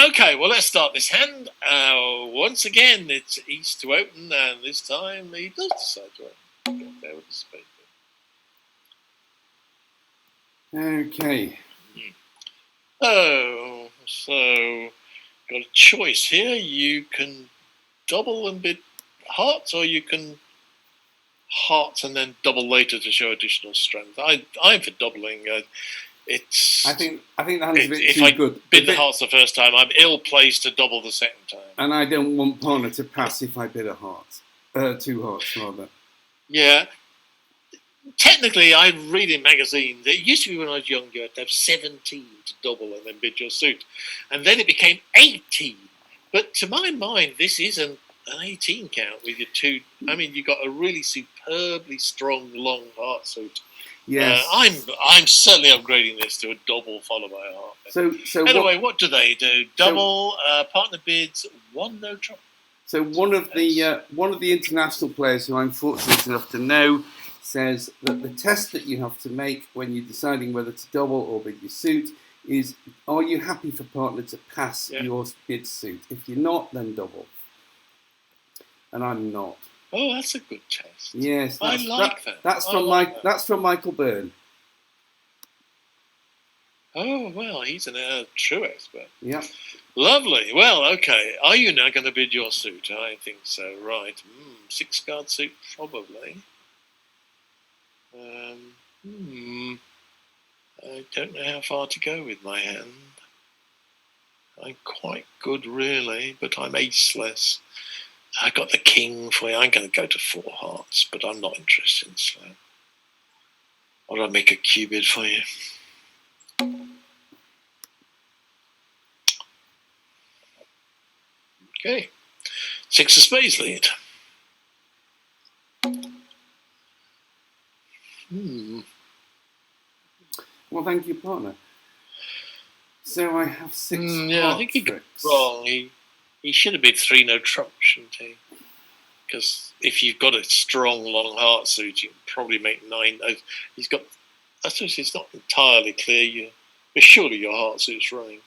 Okay, well, let's start this hand. Once again, it's East to open, and this time he does decide to open. There with the spade. Okay. Oh, so got a choice here. You can double and bid hearts, or you can hearts and then double later to show additional strength. I'm for doubling. It's. I think that is a bit if too I good. bid the hearts the first time, I'm ill placed to double the second time. And I don't want partner to pass if I bid a heart, 2 hearts rather. Yeah. Technically, I read in magazines. It used to be when I was younger, you had to have 17 to double and then bid your suit, and then it became 18. But to my mind, this isn't an 18 count with your 2. I mean, you've got a really superbly strong long heart suit. Yes. I'm certainly upgrading this to a double followed by a heart. So anyway, what do they do? Double, partner bids, 1 no trump. So one of the international players who I'm fortunate enough to know says that the test that you have to make when you're deciding whether to double or bid your suit is, are you happy for partner to pass your bid suit? If you're not, then double. And I'm not. Oh, that's a good test. Yes, I like that. That's from Michael Byrne. Oh, well, he's a true expert. Yeah. Lovely. Well, okay. Are you now going to bid your suit? I think so. Right. 6-card suit, probably. I don't know how far to go with my hand. I'm quite good, really, but I'm aceless. I got the king for you. I'm going to go to 4 hearts, but I'm not interested in slow. Or I'll make a Q bid for you. Okay. 6 of spades lead. Well, thank you, partner. So I have 6 I think he got wrong. He should have bid 3 no trump, shouldn't he? Because if you've got a strong long heart suit, you can probably make 9. He's got. I suppose it's not entirely clear. But surely your heart suit's running.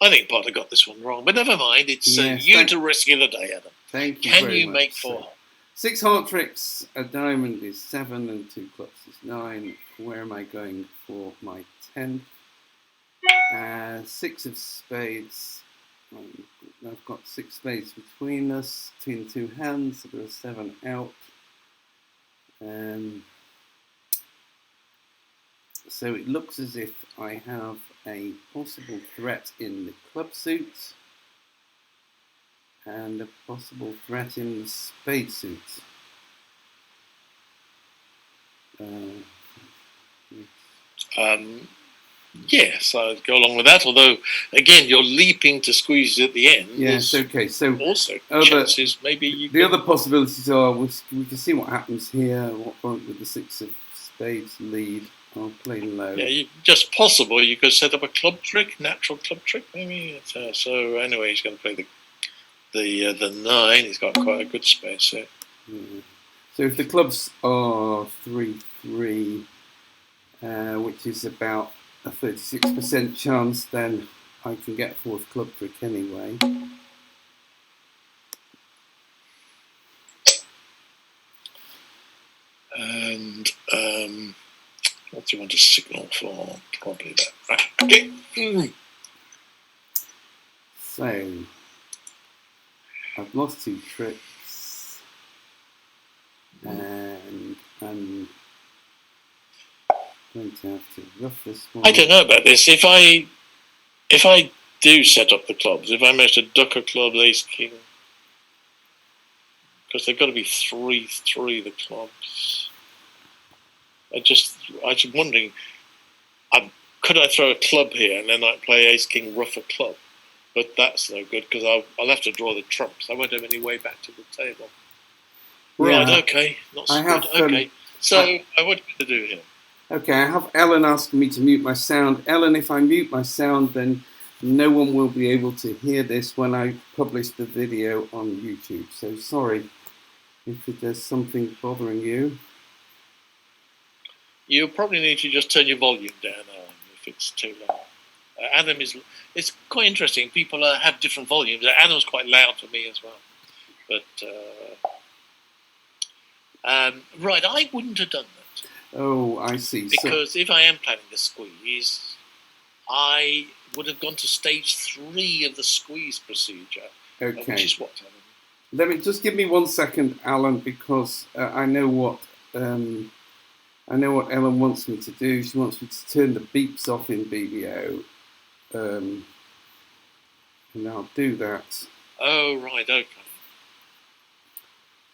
I think Potter got this one wrong, but never mind. It's you to rescue the day, Adam. Thank you. Can you make 4? 6 heart tricks. A diamond is 7, and 2 clubs is 9. Where am I going for my 10th? 6 of spades. I've got 6 spades between us, between the 2 hands, so there are 7 out. So it looks as if I have a possible threat in the club suit and a possible threat in the spade suit. Yes, I'd go along with that. Although, again, you're leaping to squeeze at the end. Yes, okay. So also chances maybe you. The other possibilities are we can see what happens here. What point with the 6 of spades lead? I'll play low. Yeah, just possible. You could set up a club trick, natural club trick, maybe. So anyway, he's going to play the 9. He's got quite a good space there. So if the clubs are 3-3, which is about a 36% chance, then I can get 4th club trick anyway. And what do you want to signal for? Probably that. Right. Okay. So I've lost 2 tricks, and I'm going to have to rough this one. I don't know about this. If I do set up the clubs, if I manage to duck a club, ace king, because they've got to be 3-3 the clubs. I'm wondering, could I throw a club here and then I play ace king ruff a club? But that's no good because I'll have to draw the trumps. I won't have any way back to the table. Yeah, right, okay. Not so good. Okay. So what to do here? Okay, I have Ellen asking me to mute my sound. Ellen, if I mute my sound, then no one will be able to hear this when I publish the video on YouTube. So sorry if there's something bothering you. You probably need to just turn your volume down, Alan, if it's too loud. Adam it's quite interesting. People have different volumes. Adam's quite loud for me as well. But, right, I wouldn't have done that. Oh, I see. Because if I am planning a squeeze, I would have gone to stage 3 of the squeeze procedure. Okay. Which is what, Alan? Let me just give me 1 second, Alan, because I know what I know what Ellen wants me to do. She wants me to turn the beeps off in BBO. And I'll do that. Oh, right, okay.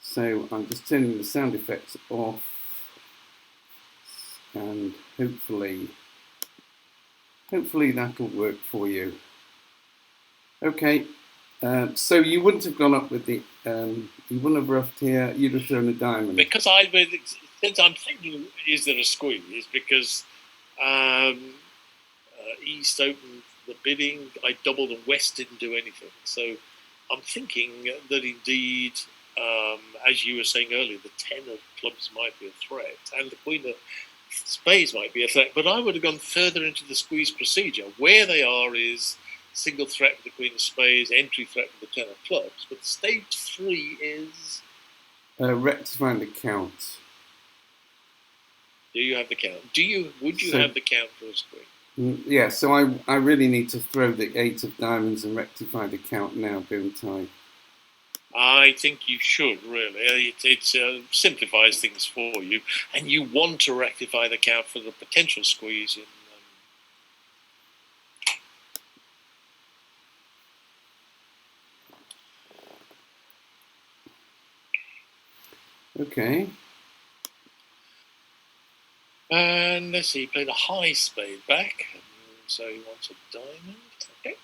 So I'm just turning the sound effects off, and hopefully that'll work for you. Okay, so you wouldn't have gone up with the, you wouldn't have roughed here, you'd have thrown a diamond. Because since I'm thinking, is there a squeeze? Because East opened the bidding, I doubled and West didn't do anything. So I'm thinking that indeed, as you were saying earlier, the 10 of clubs might be a threat, and the Queen of Spades might be a threat. But I would have gone further into the squeeze procedure. Where they are is single threat with the Queen of Spades, entry threat with the 10 of clubs. But stage 3 is rectifying the count. Do you have the count? Would you have the count for a squeeze? Yeah, so I really need to throw the 8 of diamonds and rectify the count now, don't I? I think you should, really. It simplifies things for you, and you want to rectify the count for the potential squeeze in. Okay. And let's see, he played a high spade back, so he wants a diamond. Okay.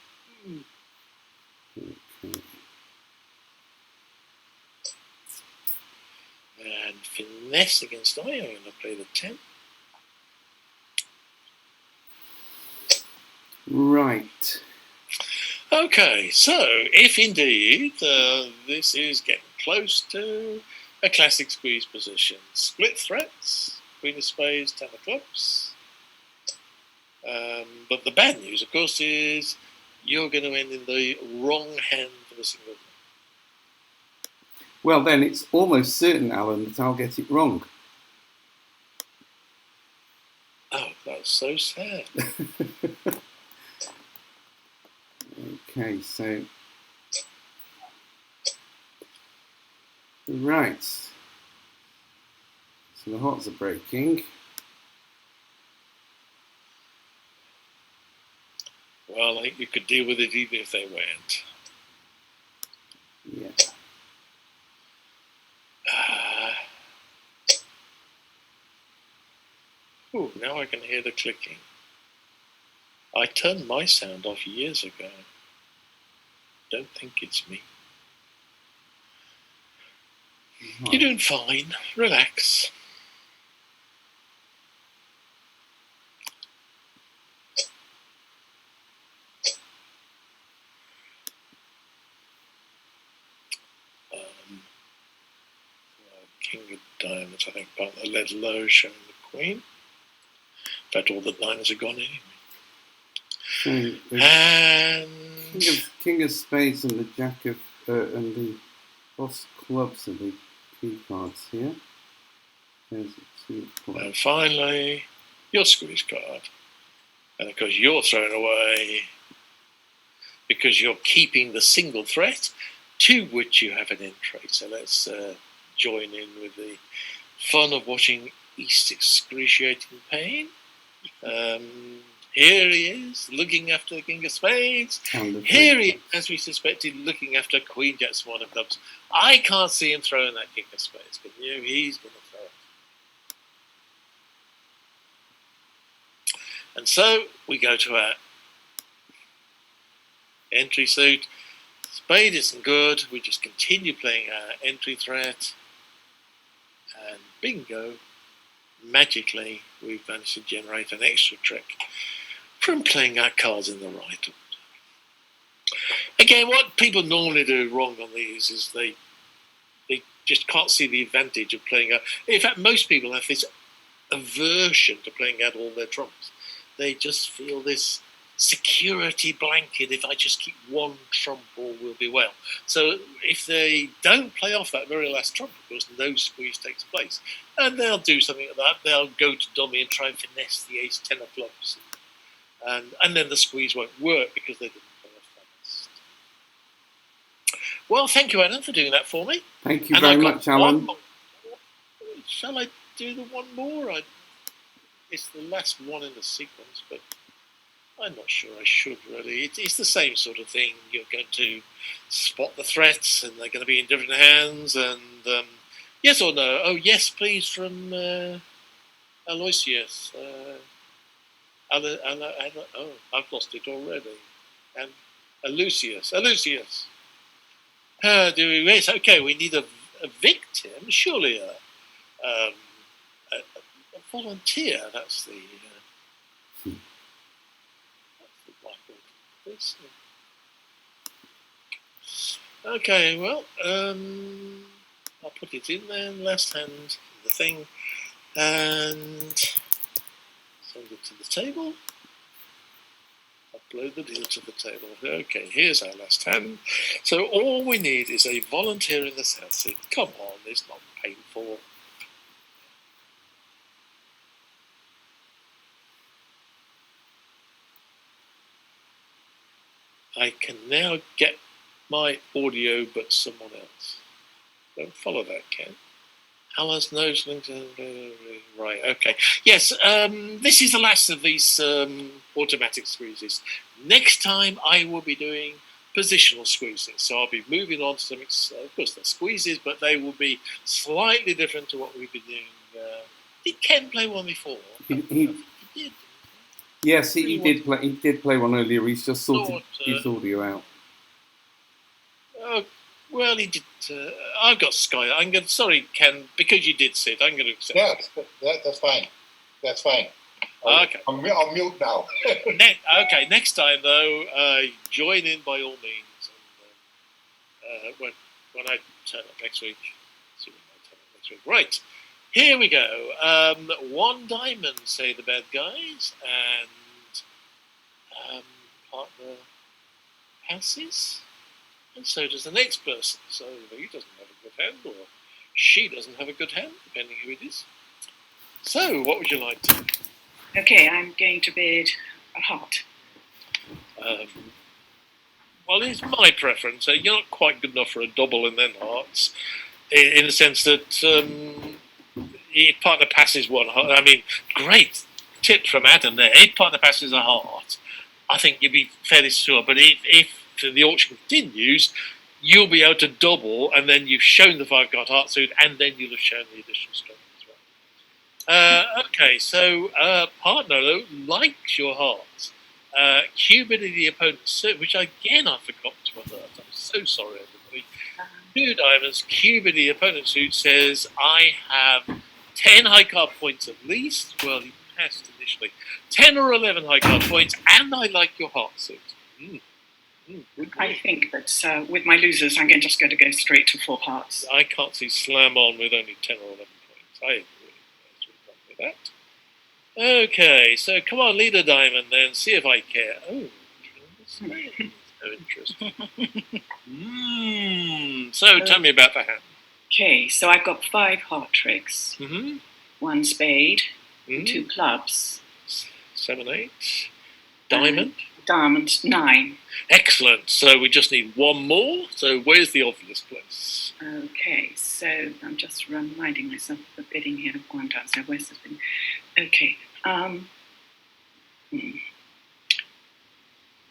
And finesse against I, I'm going to play the 10. Right. Okay, so if indeed this is getting close to a classic squeeze position, split threats, Queen of Spades, 10 of clubs. But the bad news, of course, is you're going to end in the wrong hand for the single. Well, then it's almost certain, Alan, that I'll get it wrong. Oh, that's so sad. Okay, so right. So the hearts are breaking. Well, I think you could deal with it even if they went. Yeah. Now I can hear the clicking. I turned my sound off years ago. Don't think it's me. Right. You're doing fine. Relax. King of diamonds, I think, partner led low, showing the queen. In fact, all the diamonds are gone anyway. And King of Spades and the Jack of and the Boss Clubs are the key cards here. There's the 2 clubs. And finally, your squeeze card. And of course, you're thrown away because you're keeping the single threat to which you have an entry. So let's join in with the fun of watching East excruciating pain. Here he is, looking after the King of Spades. Here he, as we suspected, looking after Queen Jack Swan of Clubs. I can't see him throwing that King of Spades, but he's going to throw it. And so we go to our entry suit. Spade isn't good. We just continue playing our entry threat. And bingo, magically, we've managed to generate an extra trick from playing our cards in the right order. Again, what people normally do wrong on these is they just can't see the advantage of playing out. In fact, most people have this aversion to playing out all their trumps. They just feel this security blanket. If I just keep one trump, all will be well. So if they don't play off that very last trump, of course, no squeeze takes place. And they'll do something like that. They'll go to dummy and try and finesse the ace 10 of clubs. And then the squeeze won't work because they didn't play off that. Well, thank you, Alan, for doing that for me. Thank you very much, Alan. Shall I do the one more? It's the last one in the sequence, but I'm not sure I should really. It's the same sort of thing. You're going to spot the threats, and they're going to be in different hands. And yes or no? Oh, yes, please, from Aloysius. Oh, I've lost it already. And Lucius. Yes, okay, we need a victim, surely a volunteer. That's the right word. This. Okay, well, I'll put it in there, left hand, the thing, and send it to the table. Upload the deal to the table. Okay, here's our last hand. So all we need is a volunteer in the South Sea. Come on, it's not painful. I can now get my audio, but someone else. Don't follow that, Ken. Allah's nose links. Right, okay. Yes, this is the last of these automatic squeezes. Next time I will be doing positional squeezes. So I'll be moving on to some, of course, they're squeezes, but they will be slightly different to what we've been doing. Did Ken play one before? He did. Yes, he did play. He did play one earlier. He's just sorted his audio out. Well, he did. I've got Sky. Sorry, Ken, because you did sit. I'm going to accept. Yeah, that's fine. That's fine. Okay. I'm mute now. Okay. Next time, though, join in by all means. And, when I turn up next week. See when I turn up next week. Right. Here we go. 1 diamond, say the bad guys, and partner passes. And so does the next person. So he doesn't have a good hand, or she doesn't have a good hand, depending who it is. So, what would you like to? Okay, I'm going to bid a heart. Well, it's my preference. You're not quite good enough for a double and then hearts, in the sense that if partner passes 1 heart. I mean, great tip from Adam there. If partner passes a heart, I think you'd be fairly sure. But if the auction continues, you'll be able to double, and then you've shown the 5-card heart suit, and then you'll have shown the additional strength as well. Okay, so partner though likes your heart. Cuban in the opponent's suit, which again I forgot to alert. I'm so sorry, everybody. 2 diamonds. Cuban in the opponent's suit says, "I have 10 high card points at least." Well, he passed initially. 10 or 11 high card points, and I like your heart suit. I think that with my losers, I'm just going to go straight to 4 parts. I can't see Slam on with only 10 or 11 points. I agree. With that. Okay, so come on, lead a diamond then. See if I care. Oh, so interesting. So tell me about the hand. Okay, so I've got 5 heart tricks, 1 spade, 2 clubs, 7, 8, diamond. Diamond 9. Excellent. So we just need 1 more. So where's the obvious place? Okay, so I'm just reminding myself of the bidding here of 1 down. So where's this been? Okay.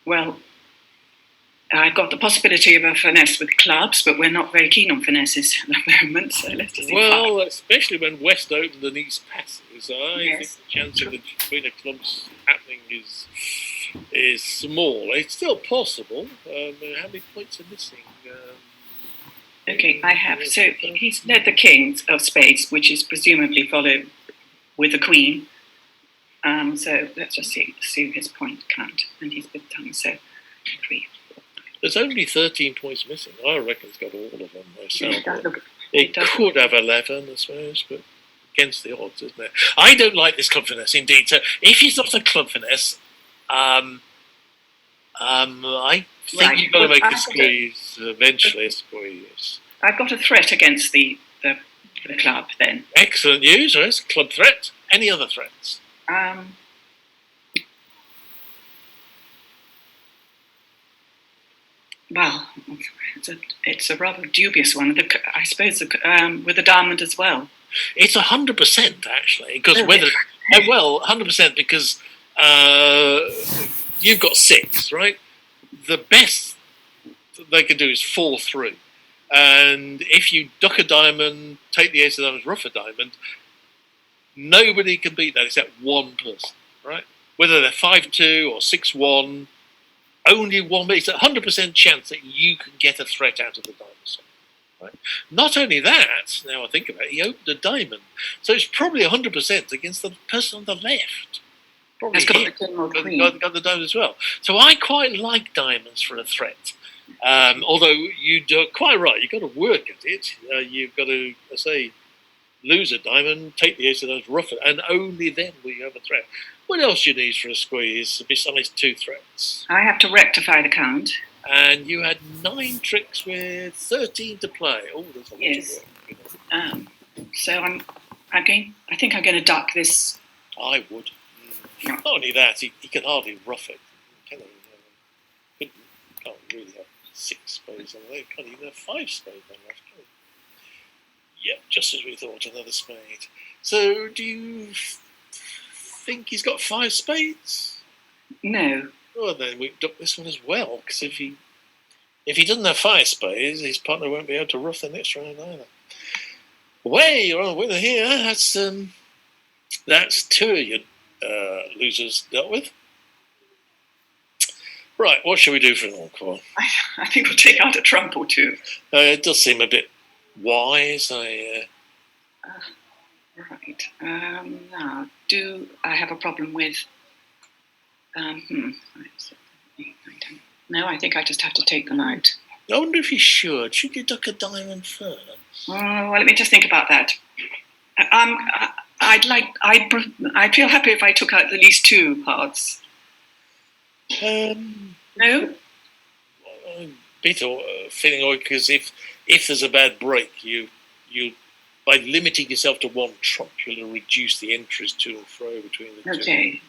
Well, I've got the possibility of a finesse with clubs, but we're not very keen on finesses at the moment. So let's just see. Well, especially when West opens and East passes, I think the chance of the Queen of Clubs happening is small. It's still possible. How many points are missing? Okay, I have. So he's led the King of Spades, which is presumably followed with the Queen. So let's just see his point count, and he's been done. So 3. There's only 13 points missing. I reckon it's got all of them myself. It could have 11, I suppose, but against the odds, isn't it? I don't like this club finesse, indeed. So if he's not a club finesse, I think you've got to make a squeeze, eventually a squeeze. I've got a threat against the club, then. Excellent news. There's a club threat. Any other threats? Well, it's a rather dubious one. I suppose with the diamond as well. It's 100% actually, because 100% because you've got 6, right? The best they can do is fall through, and if you duck a diamond, take the ace of diamonds, ruff a diamond, nobody can beat that except one person, right? Whether they're 5-2 or 6-1, only one. It's a 100% chance that you can get a threat out of the diamond. Right? Not only that, now I think about it, he opened a diamond, so it's probably 100% against the person on the left. Probably got the king or queen. Got the diamond as well. So I quite like diamonds for a threat. Although you're quite right, you've got to work at it. You've got to say, lose a diamond, take the ace of diamonds, ruff it, and only then will you have a threat. What else do you need for a squeeze besides 2 threats? I have to rectify the count. And you had 9 tricks with 13 to play. Oh, there's a lot of work. So I think I'm going to duck this. I would. Not only that, he can hardly ruff it. Can't really have 6 spades on there. Can't even have 5 spades on left. Yep, just as we thought, another spade. So, do you think he's got 5 spades? No. Well, then we duck this one as well, because if he doesn't have 5 spades, his partner won't be able to ruff the next round either. Way, you're on a winner here. That's 2 of your losers dealt with. Right, what shall we do for an encore? I think we'll take out a trump or 2. It does seem a bit wise. Right. Now, do I have a problem with? No, I think I just have to take them out. I wonder if you should. Should you duck a diamond first? Well, let me just think about that. I'd feel happy if I took out at least 2 parts. No. A bit feeling awkward because if there's a bad break, you by limiting yourself to 1 trump, you'll reduce the entries to and fro between the 2. Okay.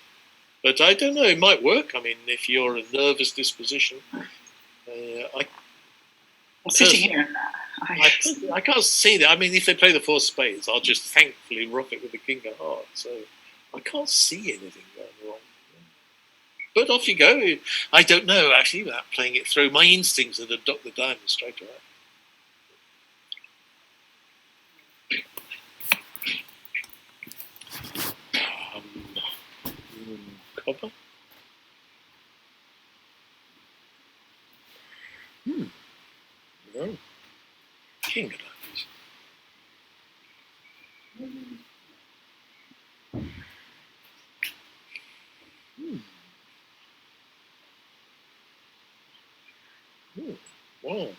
But I don't know. It might work. I mean, if you're a nervous disposition, I'm sitting here. I can't see that. I mean, if they play the 4 spades, I'll just thankfully ruff it with the king of hearts. So I can't see anything going wrong. But off you go. I don't know, actually, without playing it through. My instincts are to duck the diamond straight away. Copper? No. King of diamonds. Wow.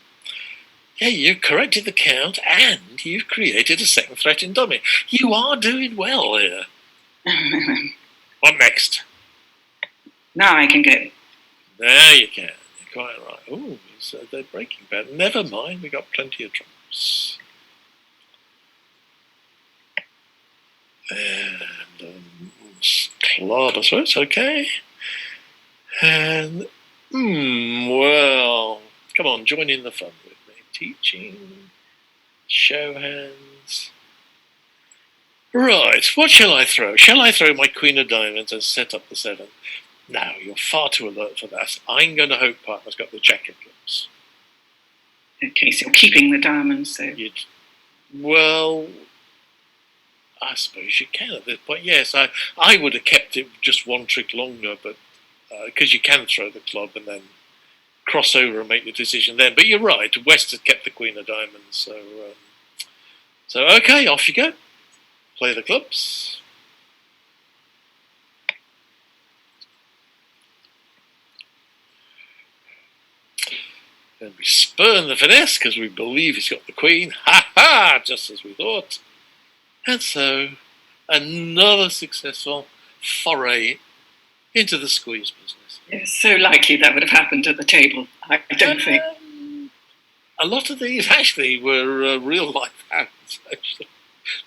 Yeah, you've corrected the count and you've created a second threat in dummy. You are doing well here. What next? Now I can go. There you can. You're quite right. Oh, so they're breaking bad. Never mind, we got plenty of trumps. And club, I suppose, okay. And, well, come on, join in the fun with me. Teaching, show hands. Right, what shall I throw? Shall I throw my queen of diamonds and set up the 7? No, you're far too alert for that. I'm going to hope partner's got the jack of clubs. Okay, so you're keeping the diamonds, so... Well, I suppose you can at this point. Yes, I would have kept it just 1 trick longer, but because you can throw the club and then cross over and make the decision then. But you're right, West has kept the queen of diamonds, so okay, off you go. Play the clubs. And we spurn the finesse because we believe he's got the queen. Ha ha! Just as we thought. And so, another successful foray into the squeeze business. It's so likely that would have happened at the table, I don't think. A lot of these actually were real life hands, actually,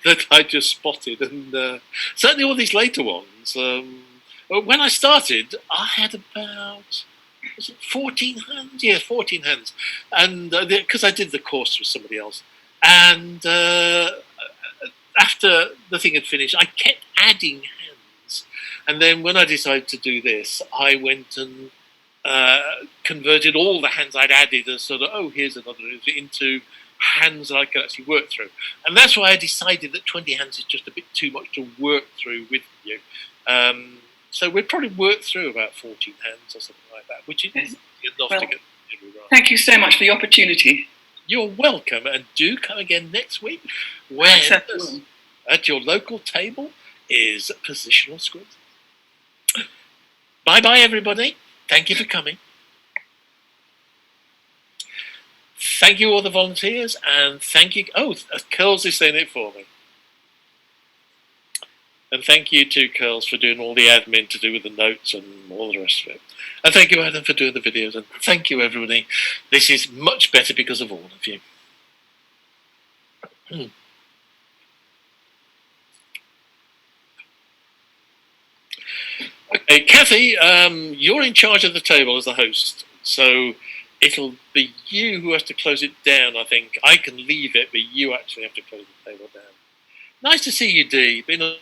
that I just spotted. And certainly all these later ones. When I started, I had about... Was it 14 hands? Yeah, 14 hands. And because I did the course with somebody else. And after the thing had finished, I kept adding hands. And then when I decided to do this, I went and converted all the hands I'd added as sort of, oh, here's another, into hands that I could actually work through. And that's why I decided that 20 hands is just a bit too much to work through with you. So we'd probably work through about 14 hands or something like that, which is enough to get the right. Thank you so much for the opportunity. You're welcome, and do come again next week when at your local table is positional squid. Bye-bye, everybody. Thank you for coming. Thank you, all the volunteers, and thank you. Oh, Curls is saying it for me. And thank you to Curls for doing all the admin to do with the notes and all the rest of it. And thank you, Adam, for doing the videos. And thank you, everybody. This is much better because of all of you. Okay, Kathy, you're in charge of the table as the host. So it'll be you who has to close it down, I think. I can leave it, but you actually have to close the table down. Nice to see you, Dee. Been a